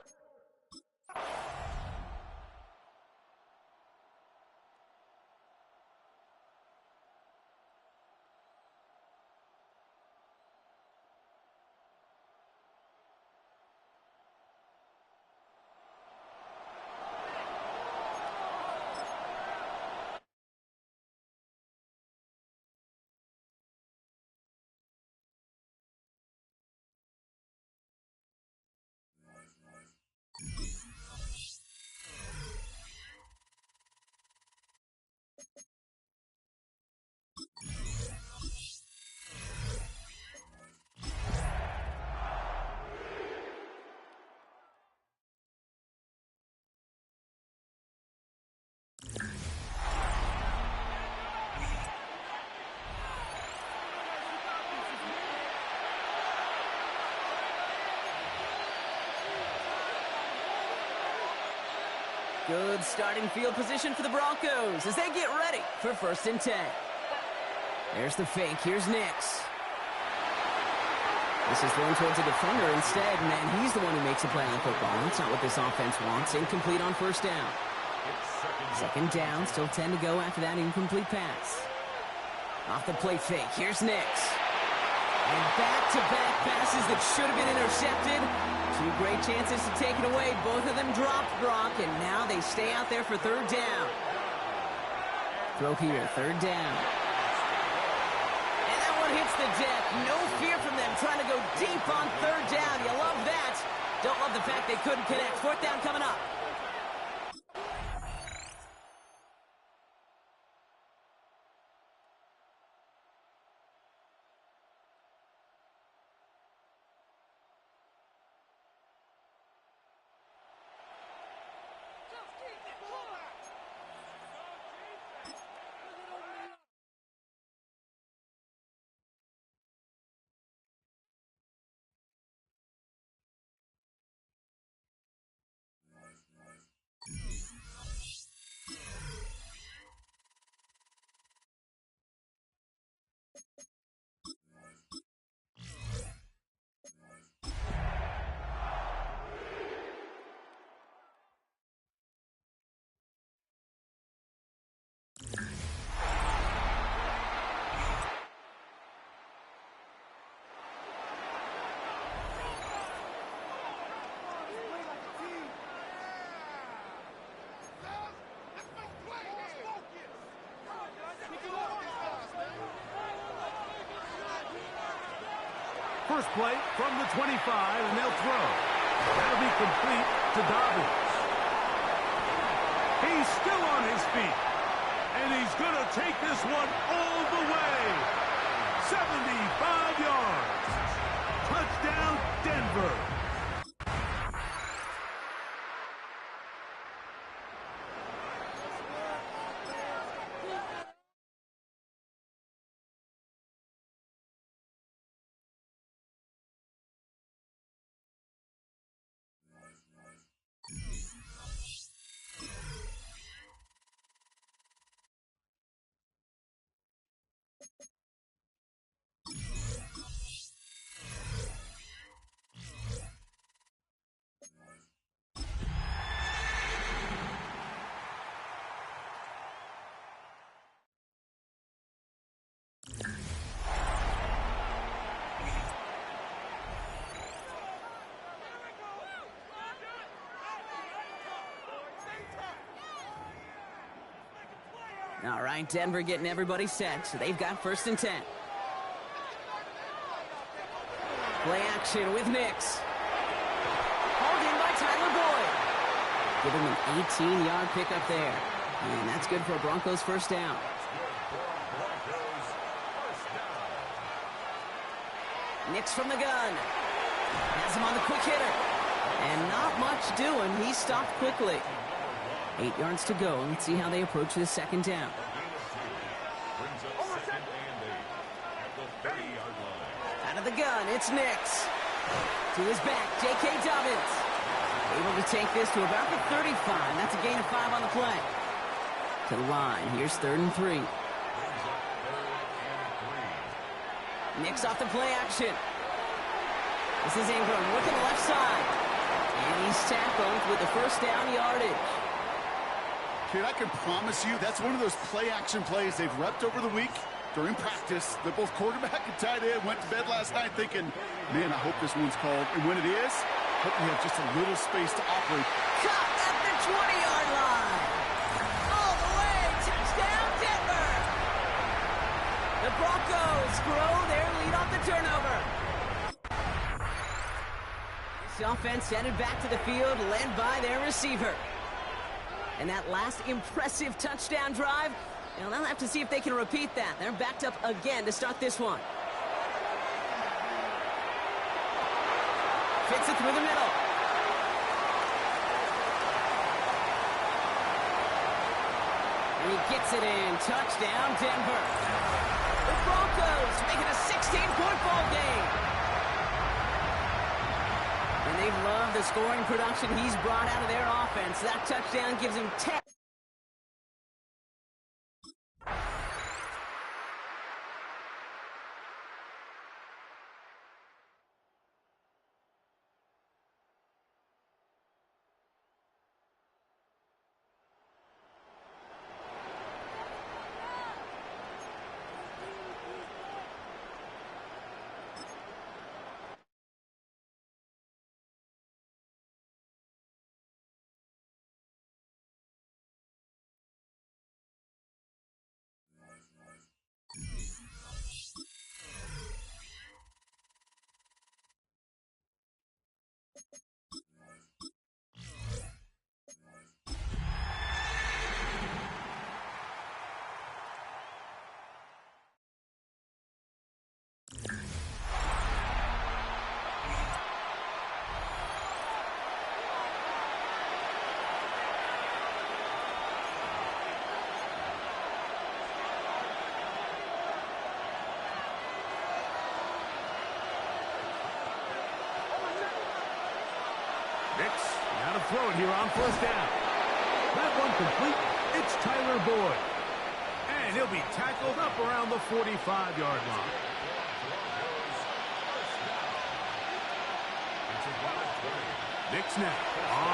Good starting field position for the Broncos as they get ready for 1st and 10. There's the fake. Here's Nix. This is thrown towards a defender instead, and he's the one who makes a play on football. That's not what this offense wants. Incomplete on 1st down. 2nd down, still 10 to go after that incomplete pass. Off the play fake. Here's Nix. And back-to-back passes that should have been intercepted. 2 great chances to take it away. Both of them dropped, Brock, and now they stay out there for 3rd down. Throw here, 3rd down. And that one hits the deck. No fear from them trying to go deep on 3rd down. You love that. Don't love the fact they couldn't connect. 4th down coming up. First play from the 25, and they'll throw. That'll be complete to Dobbins. He's still on his feet, and he's going to take this one all the way. 75 yards. Touchdown, Denver. All right, Denver getting everybody set, so they've got 1st and 10. Play action with Nix. Hauled in by Tyler Boyd. Give him an 18-yard pickup there. And that's good for a Broncos 1st down. Nix from the gun. Has him on the quick hitter. And not much doing. He stopped quickly. 8 yards to go. Let's see how they approach this 2nd down. Out of the gun, it's Nix. To his back, J.K. Dobbins. Able to take this to about the 35. That's a gain of 5 on the play. To the line. Here's 3rd and 3. Nix off the play action. This is Ingram working the left side. And he's tackled with the 1st down yardage. Kid, I can promise you that's one of those play-action plays they've repped over the week during practice. That both quarterback and tight end went to bed last night thinking, man, I hope this one's called. And when it is, hope we have just a little space to operate. Caught at the 20-yard line. All the way. Touchdown, Denver. The Broncos grow their lead off the turnover. This offense headed back to the field, led by their receiver. And that last impressive touchdown drive, they'll have to see if they can repeat that. They're backed up again to start this one. Fits it through the middle. And he gets it in. Touchdown, Denver. The Broncos make it a 16-point ball game. And they love the scoring production he's brought out of their offense. That touchdown gives him 10. Nix, now to throw it here on 1st down. That one complete. It's Tyler Boyd. And he'll be tackled up around the 45-yard line. Nix now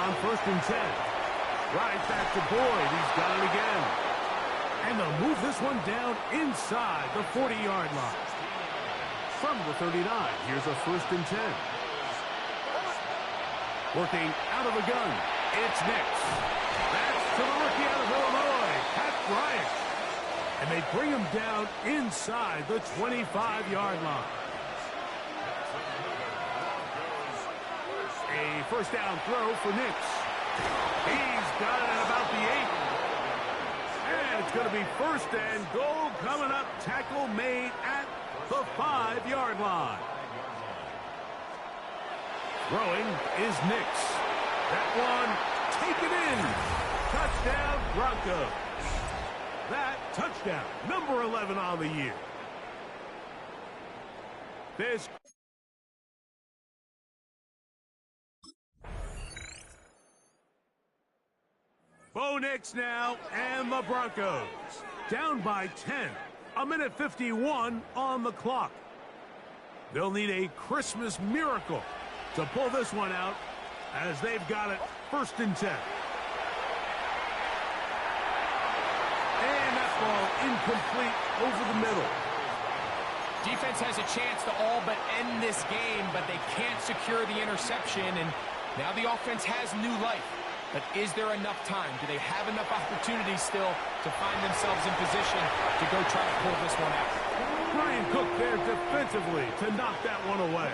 on 1st and 10. Right back to Boyd. He's got it again. And they'll move this one down inside the 40-yard line. From the 39, here's a 1st and 10. Working out of the gun, it's Nix. That's to the rookie out of Illinois, Pat Bryant. And they bring him down inside the 25-yard line. A 1st down throw for Nix. He's got it at about the 8. And it's going to be 1st and goal coming up. Tackle made at the 5-yard line. Throwing is Nix. That one taken in. Touchdown, Broncos. That touchdown, number 11 on the year. This. Bo Nix now, and the Broncos down by 10. A minute 51 on the clock. They'll need a Christmas miracle to pull this one out as they've got it 1st and 10. And that ball incomplete over the middle. Defense has a chance to all but end this game, but they can't secure the interception, and now the offense has new life. But is there enough time? Do they have enough opportunities still to find themselves in position to go try to pull this one out? Brian Cook there defensively to knock that one away.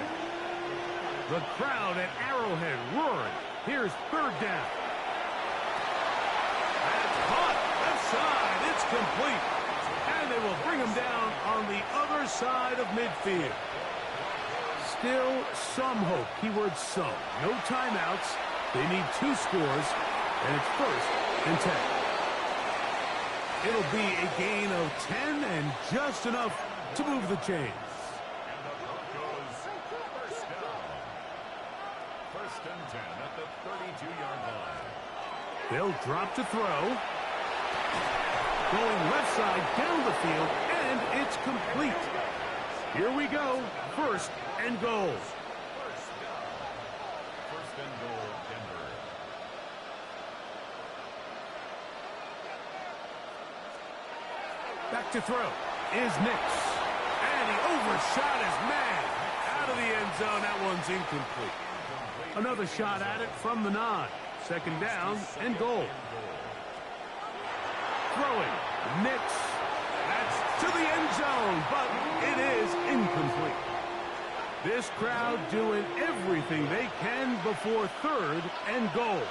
The crowd at Arrowhead roaring. Here's third down. That's caught. Left side. It's complete. And they will bring him down on the other side of midfield. Still some hope. Keyword some. No timeouts. They need 2 scores, and it's 1st and 10. It'll be a gain of 10 and just enough to move the chains. And the Broncos first down. 1st and 10 at the 32-yard line. They'll drop to throw. Going left side down the field, and it's complete. Here we go. 1st and goal. 1st and goal, Denver. Back to throw is Nix. And he overshot his man. Out of the end zone. That one's incomplete. Another shot at it from the 9. 2nd down and goal. Throwing. Nix. That's to the end zone, but it is incomplete. This crowd doing everything they can before 3rd and goal.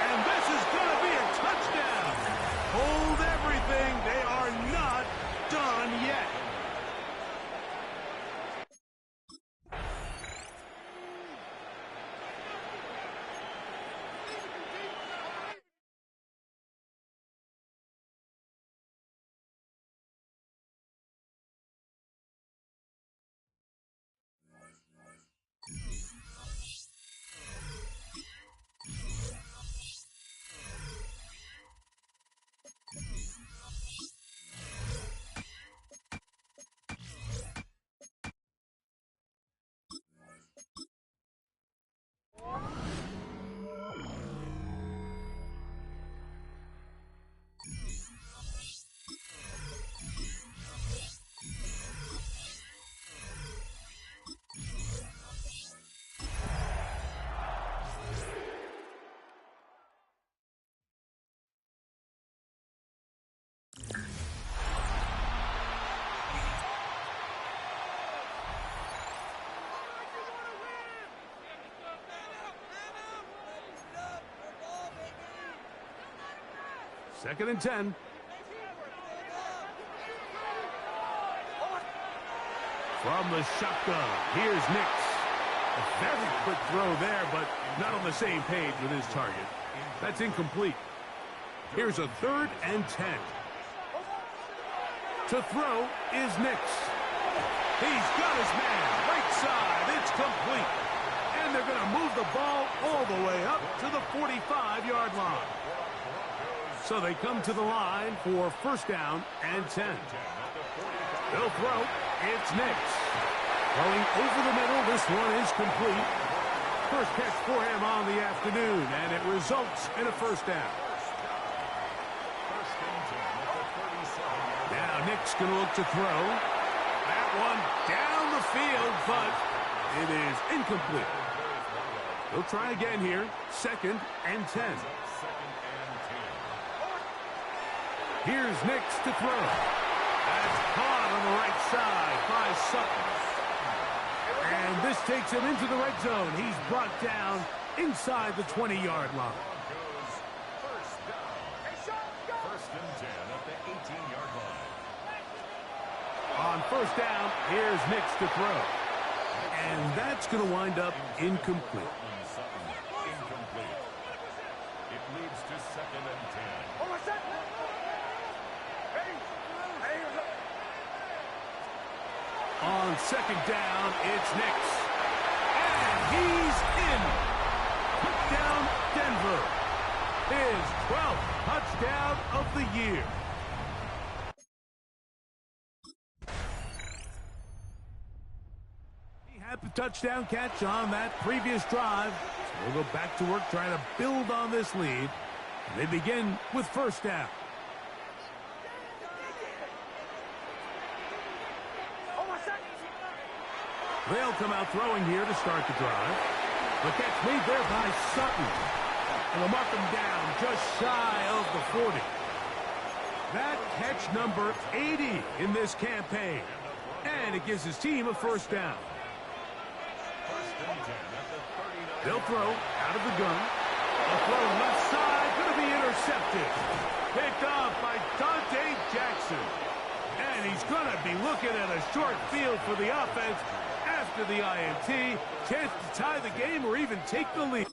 And this is going to be a touchdown. Hold everything. They are not done yet. Second and 10. From the shotgun, here's Nix. A very quick throw there, but not on the same page with his target. That's incomplete. Here's a 3rd and 10. To throw is Nix. He's got his man. Right side. It's complete. And they're going to move the ball all the way up to the 45-yard line. So they come to the line for 1st down and 10. They'll throw. It's Nix. Going over the middle. This one is complete. First catch for him on the afternoon, and it results in a 1st down. Now Nick's going to look to throw. That one down the field, but it is incomplete. They'll try again here. 2nd and 10. Here's Nix to throw. That's caught on the right side by Sutton. And this takes him into the red zone. He's brought down inside the 20-yard line. 1st and 10 at the 18-yard line. On 1st down, here's Nix to throw. And that's going to wind up incomplete. Incomplete. It leads to 2nd and 10. On 2nd down, it's Nix. And he's in. Touchdown, Denver. His 12th touchdown of the year. He had the touchdown catch on that previous drive. So we'll go back to work trying to build on this lead. And they begin with 1st down. They'll come out throwing here to start the drive. But that's made there by Sutton. And they'll mark him down just shy of the 40. That catch number 80 in this campaign. And it gives his team a first down. They'll throw out of the gun. A throw left side, going to be intercepted. Picked off by Dante Jackson. And he's going to be looking at a short field for the offense after the INT. Chance to tie the game or even take the lead.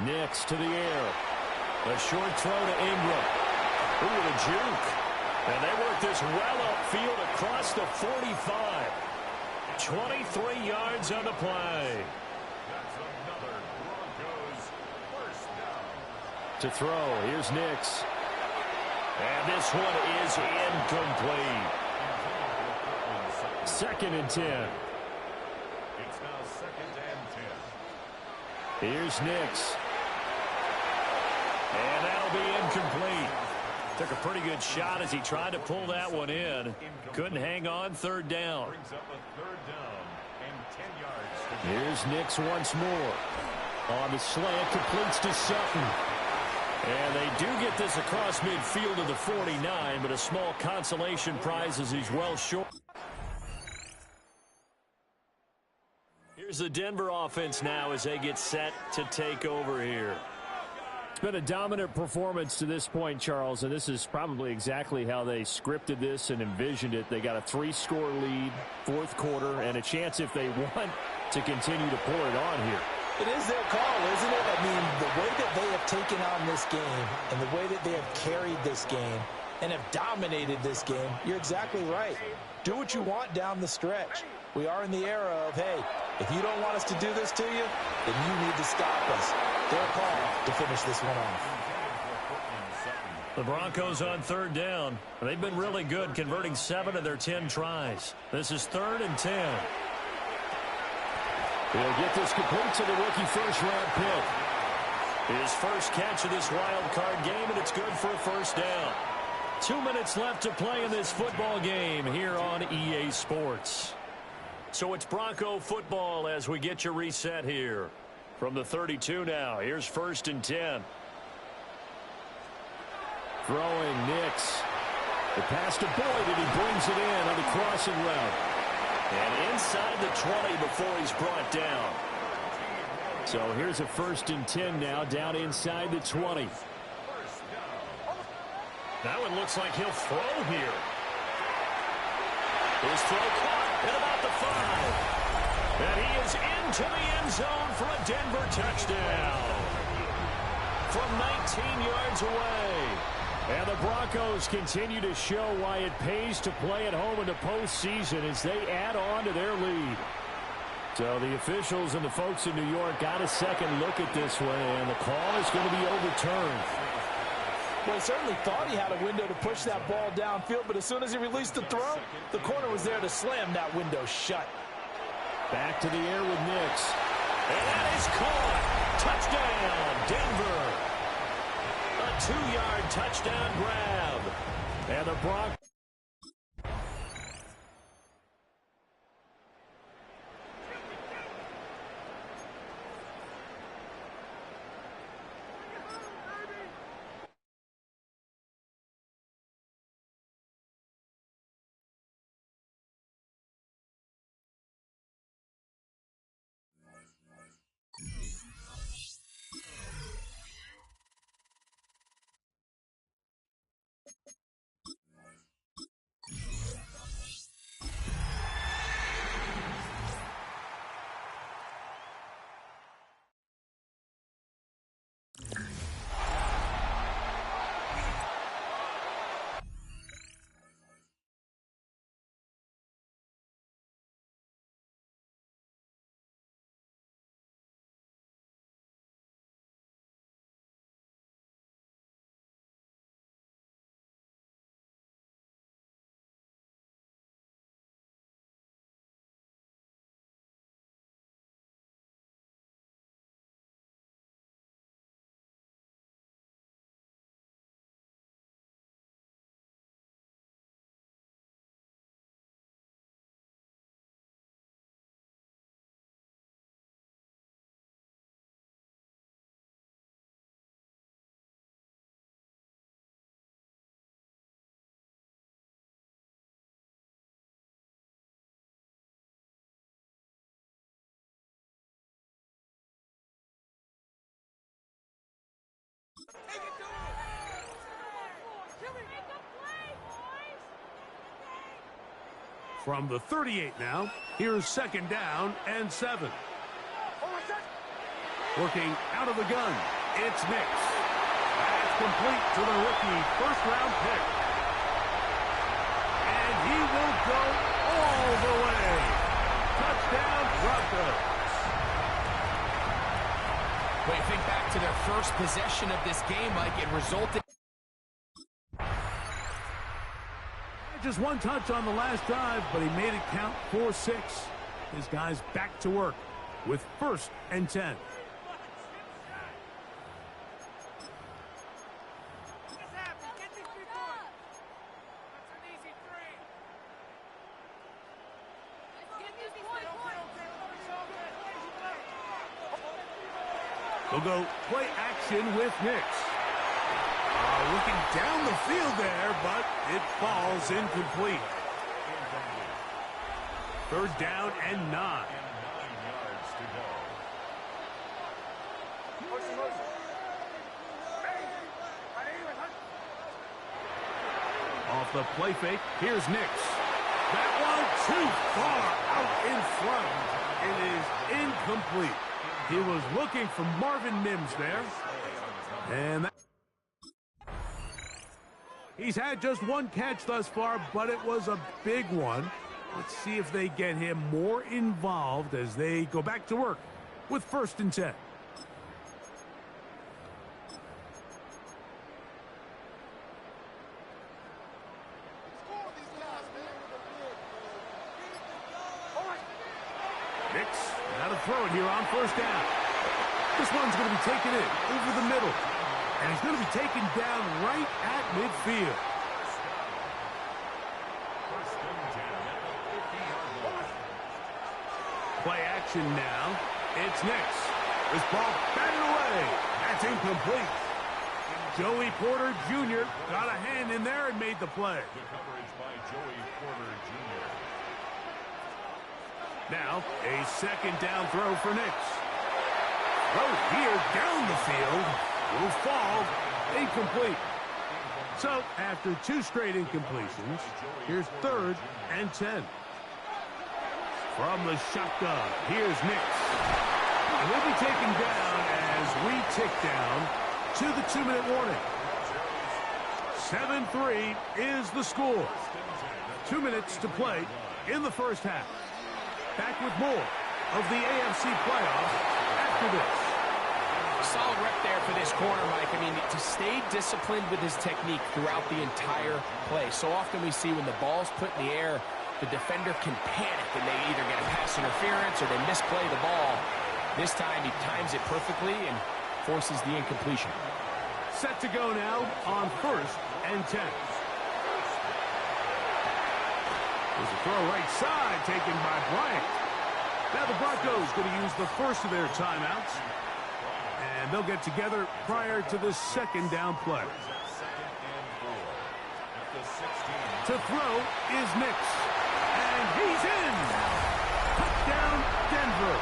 Nix to the air. A short throw to Ingram. Ooh, the juke. And they work this well upfield across the 45. 23 yards on the play. That's another Broncos first down. To throw, here's Nix. And this one is incomplete. 2nd and 10. It's now 2nd and 10. Here's Nix. And that'll be incomplete. Took a pretty good shot as he tried to pull that one in. Couldn't hang on. 3rd down. Brings up a 3rd down and 10 yards. Here's Nix once more. On the slant, completes to Sutton. And they do get this across midfield to the 49, but a small consolation prize as he's well short. Here's the Denver offense now as they get set to take over here. It's been a dominant performance to this point, Charles, and this is probably exactly how they scripted this and envisioned it. They got a 3-score lead, 4th quarter, and a chance if they want to continue to pull it on here. It is their call, isn't it? I mean, the way that they have taken on this game and the way that they have carried this game and have dominated this game, you're exactly right. Do what you want down the stretch. We are in the era of, hey, if you don't want us to do this to you, then you need to stop us. Their call to finish this one off. The Broncos on 3rd down. They've been really good, converting 7 of their 10 tries. This is 3rd and 10. He'll get this complete to the rookie first-round pick. His first catch of this wild card game, and it's good for a first down. 2 minutes left to play in this football game here on EA Sports. So it's Bronco football as we get you reset here. From the 32 now, here's 1st and 10. Throwing Nix. The pass to Boyd, and he brings it in on the crossing route. And inside the 20 before he's brought down. So here's a 1st and 10 now, down inside the 20. That one looks like he'll throw here. His throw caught at about the 5. And he is into the end zone for a Denver touchdown. From 19 yards away. And the Broncos continue to show why it pays to play at home in the postseason as they add on to their lead. So the officials and the folks in New York got a second look at this one, and the call is going to be overturned. Well, he certainly thought he had a window to push that ball downfield, but as soon as he released the throw, the corner was there to slam that window shut. Back to the air with Nix. And that is caught. Touchdown, Denver. A 2-yard touchdown grab. And the Broncos. From the 38 now, here's 2nd down and 7. Working out of the gun, it's Nix. That's complete to the rookie first-round pick. And he will go all the way. Touchdown, Broncos. When you think back to their first possession of this game, Mike, it resulted. Just one touch on the last drive, but he made it count for 6. His guys back to work with 1st and 10. They'll go play action with Nix. Looking down the field there, but it falls incomplete. 3rd down and 9. 9 yards to go. Off the play fake, here's Nix. That one too far out in front. It is incomplete. He was looking for Marvin Mims there. And that he's had just one catch thus far, but it was a big one. Let's see if they get him more involved as they go back to work with 1st and 10. Nix, now to throw it here on 1st down. This one's going to be taken in over the middle. And he's going to be taken down right at midfield. 1st and 10 at the 50-yard line. Play action now. It's Nix. This ball batted away. That's incomplete. Joey Porter Jr. got a hand in there and made the play. The coverage by Joey Porter Jr. Now, a 2nd down throw for Nix. Throw here down the field. Will fall incomplete. So, after 2 straight incompletions, here's 3rd and 10. From the shotgun, here's Nix. And he'll be taken down as we tick down to the 2-minute warning. 7-3 is the score. 2 minutes to play in the 1st half. Back with more of the AFC playoffs after this. Solid rep there for this corner, Mike. I mean, to stay disciplined with his technique throughout the entire play. So often we see when the ball's put in the air, the defender can panic and they either get a pass interference or they misplay the ball. This time he times it perfectly and forces the incompletion. Set to go now on 1st and 10. There's a throw right side taken by Bryant. Now the Broncos going to use the first of their timeouts. And they'll get together prior to the second down play. To throw is Nix. And he's in. Touchdown, Denver.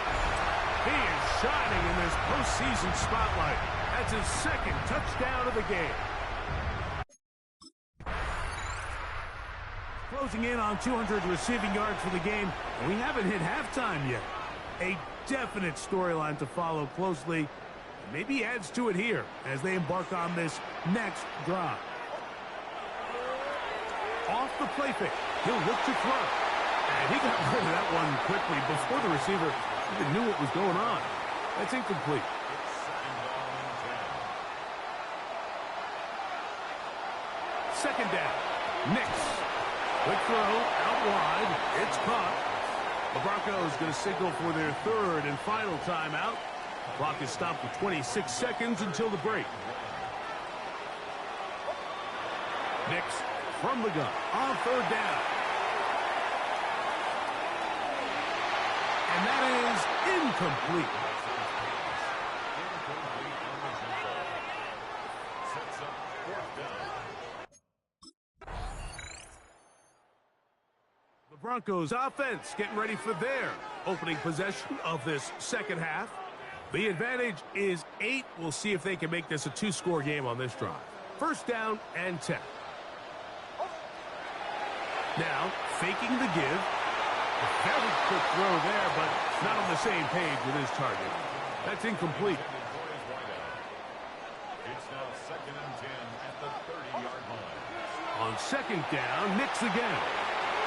He is shining in this postseason spotlight. That's his second touchdown of the game. Closing in on 200 receiving yards for the game, and we haven't hit halftime yet. A definite storyline to follow closely. Maybe adds to it here as they embark on this next drive. Off the play fake, he'll look to throw. And he got rid of that one quickly before the receiver even knew what was going on. That's incomplete. Second down, Nix. Quick throw, out wide. It's caught. The Broncos going to signal for their third and final timeout. The clock is stopped for 26 seconds until the break. Nix from the gun on third down. And that is incomplete. The Broncos offense getting ready for their opening possession of this second half. The advantage is 8. We'll see if they can make this a 2-score game on this drive. First down and 10. Now, faking the give. A very quick throw there, but not on the same page with his target. That's incomplete. It's now 2nd and 10 at the 30-yard line. On second down, Nix again.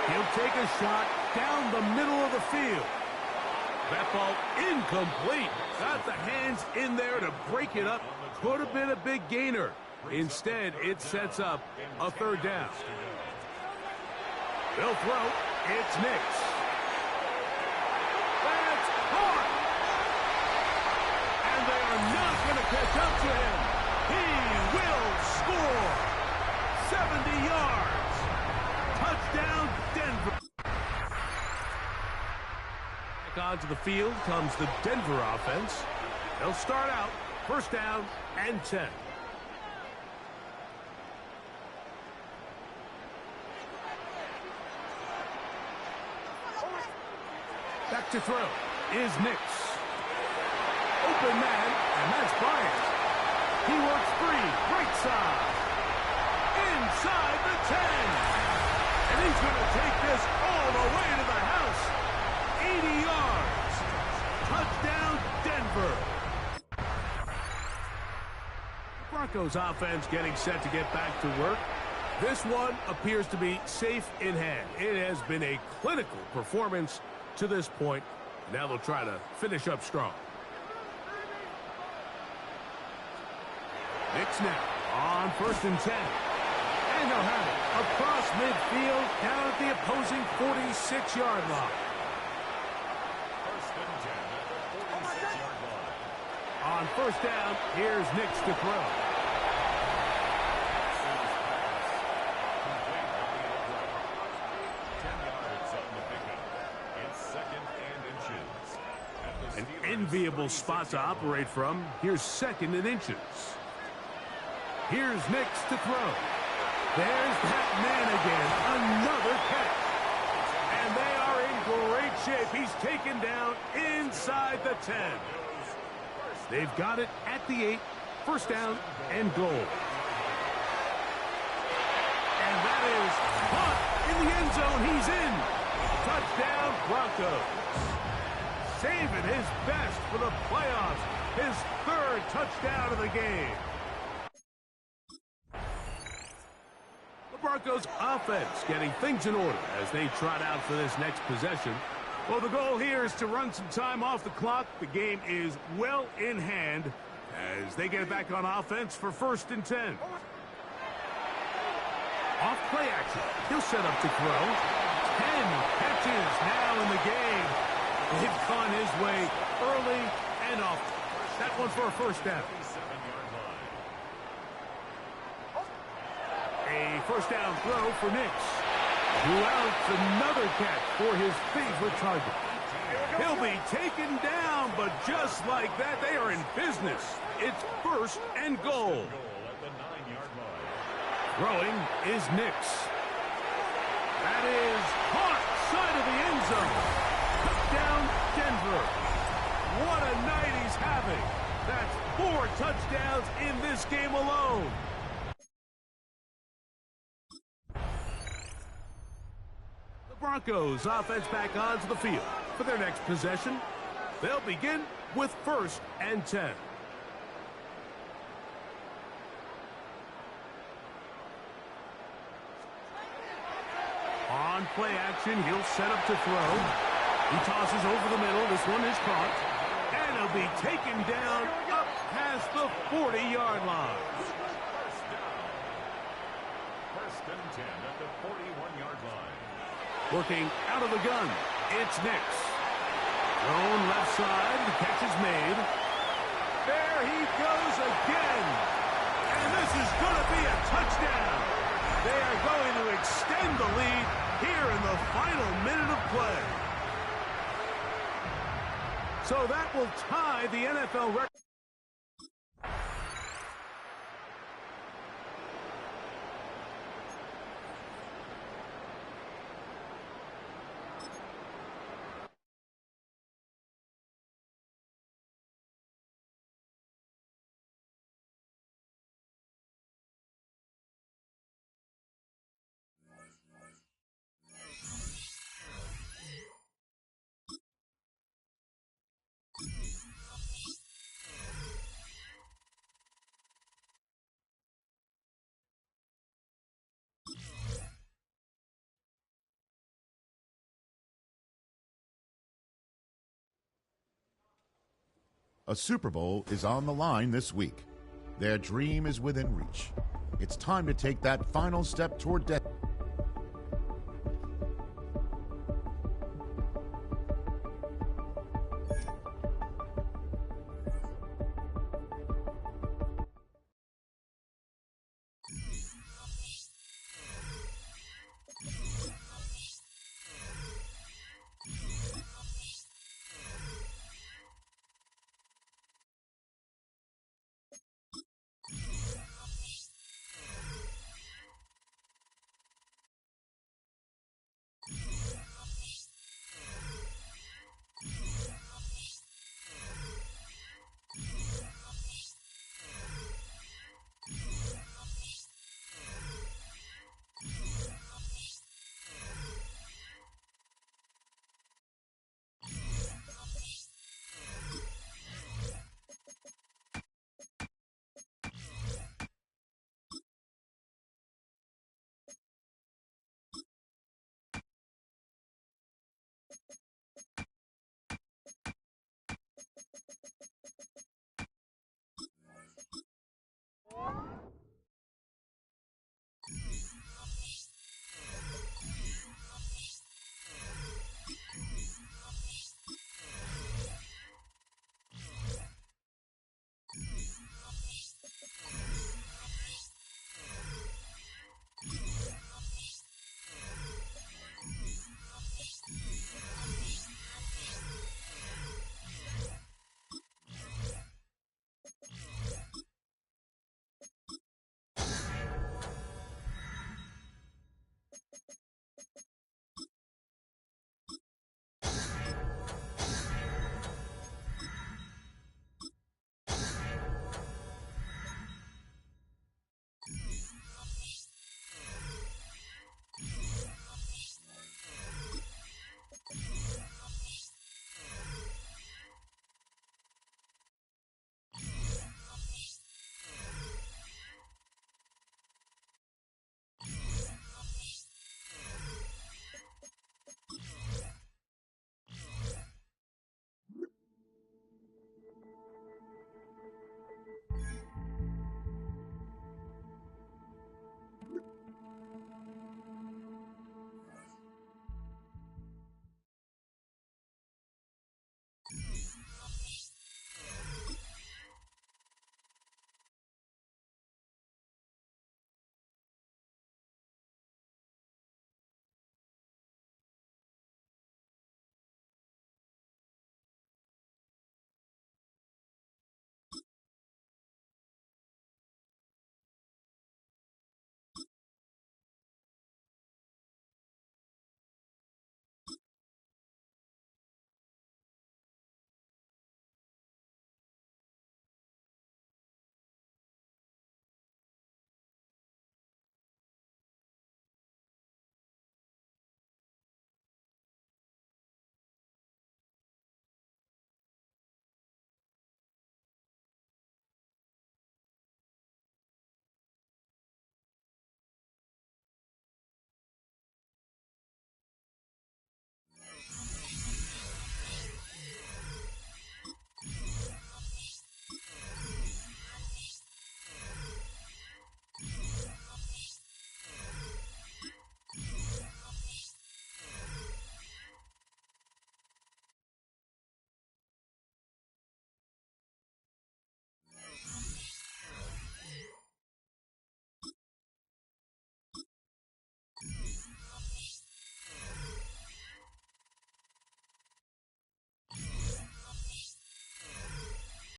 He'll take a shot down the middle of the field. That ball incomplete. Got the hands in there to break it up. Could have been a big gainer. Instead, it sets up a third down. They'll throw. It's Nix. That's caught. And they are not going to catch up to him. He will score. 70 yards. Touchdown, Denver. Back onto the field comes the Denver offense. They'll start out first down and 10. Back to throw is Nix. Open man, and that's Bryant. He works free, right side. Inside the 10. And he's going to take this all the way to the house. 80 yards. Touchdown, Denver. Broncos offense getting set to get back to work. This one appears to be safe in hand. It has been a clinical performance to this point. Now they'll try to finish up strong. Nix now on first and 10. And they'll have it across midfield down at the opposing 46-yard line. First and 10 at the 46-yard line. On first down, here's Nix to throw. An enviable spot to operate from. Here's 2nd and inches. Here's Nix to throw. There's that man again. Another catch. And they are in great shape. He's taken down inside the 10. They've got it at the 8. First down and goal. And that is caught in the end zone. He's in. Touchdown, Broncos. Saving his best for the playoffs. His 3rd touchdown of the game. The Broncos offense getting things in order as they trot out for this next possession. Well, the goal here is to run some time off the clock. The game is well in hand as they get back on offense for first and 10. Off play action. He'll set up to throw. 10 catches now in the game. They've gone his way early and often. That one for a first down. first down throw for Nix. Who outs another catch for his favorite target. He'll be taken down, but just like that, they are in business. It's first and goal. Throwing is Nix. That is caught side of the end zone. Touchdown, Denver. What a night he's having. That's 4 touchdowns in this game alone. The Broncos offense back onto the field for their next possession. They'll begin with 1st and 10. On play action, he'll set up to throw. He tosses over the middle. This one is caught. And he'll be taken down up past the 40-yard line. First and 10 at the 41-yard line. Working out of the gun, it's Nix. Thrown left side, the catch is made. There he goes again. And this is going to be a touchdown. They are going to extend the lead here in the final minute of play. So that will tie the NFL record. A Super Bowl is on the line this week. Their dream is within reach. It's time to take that final step toward death.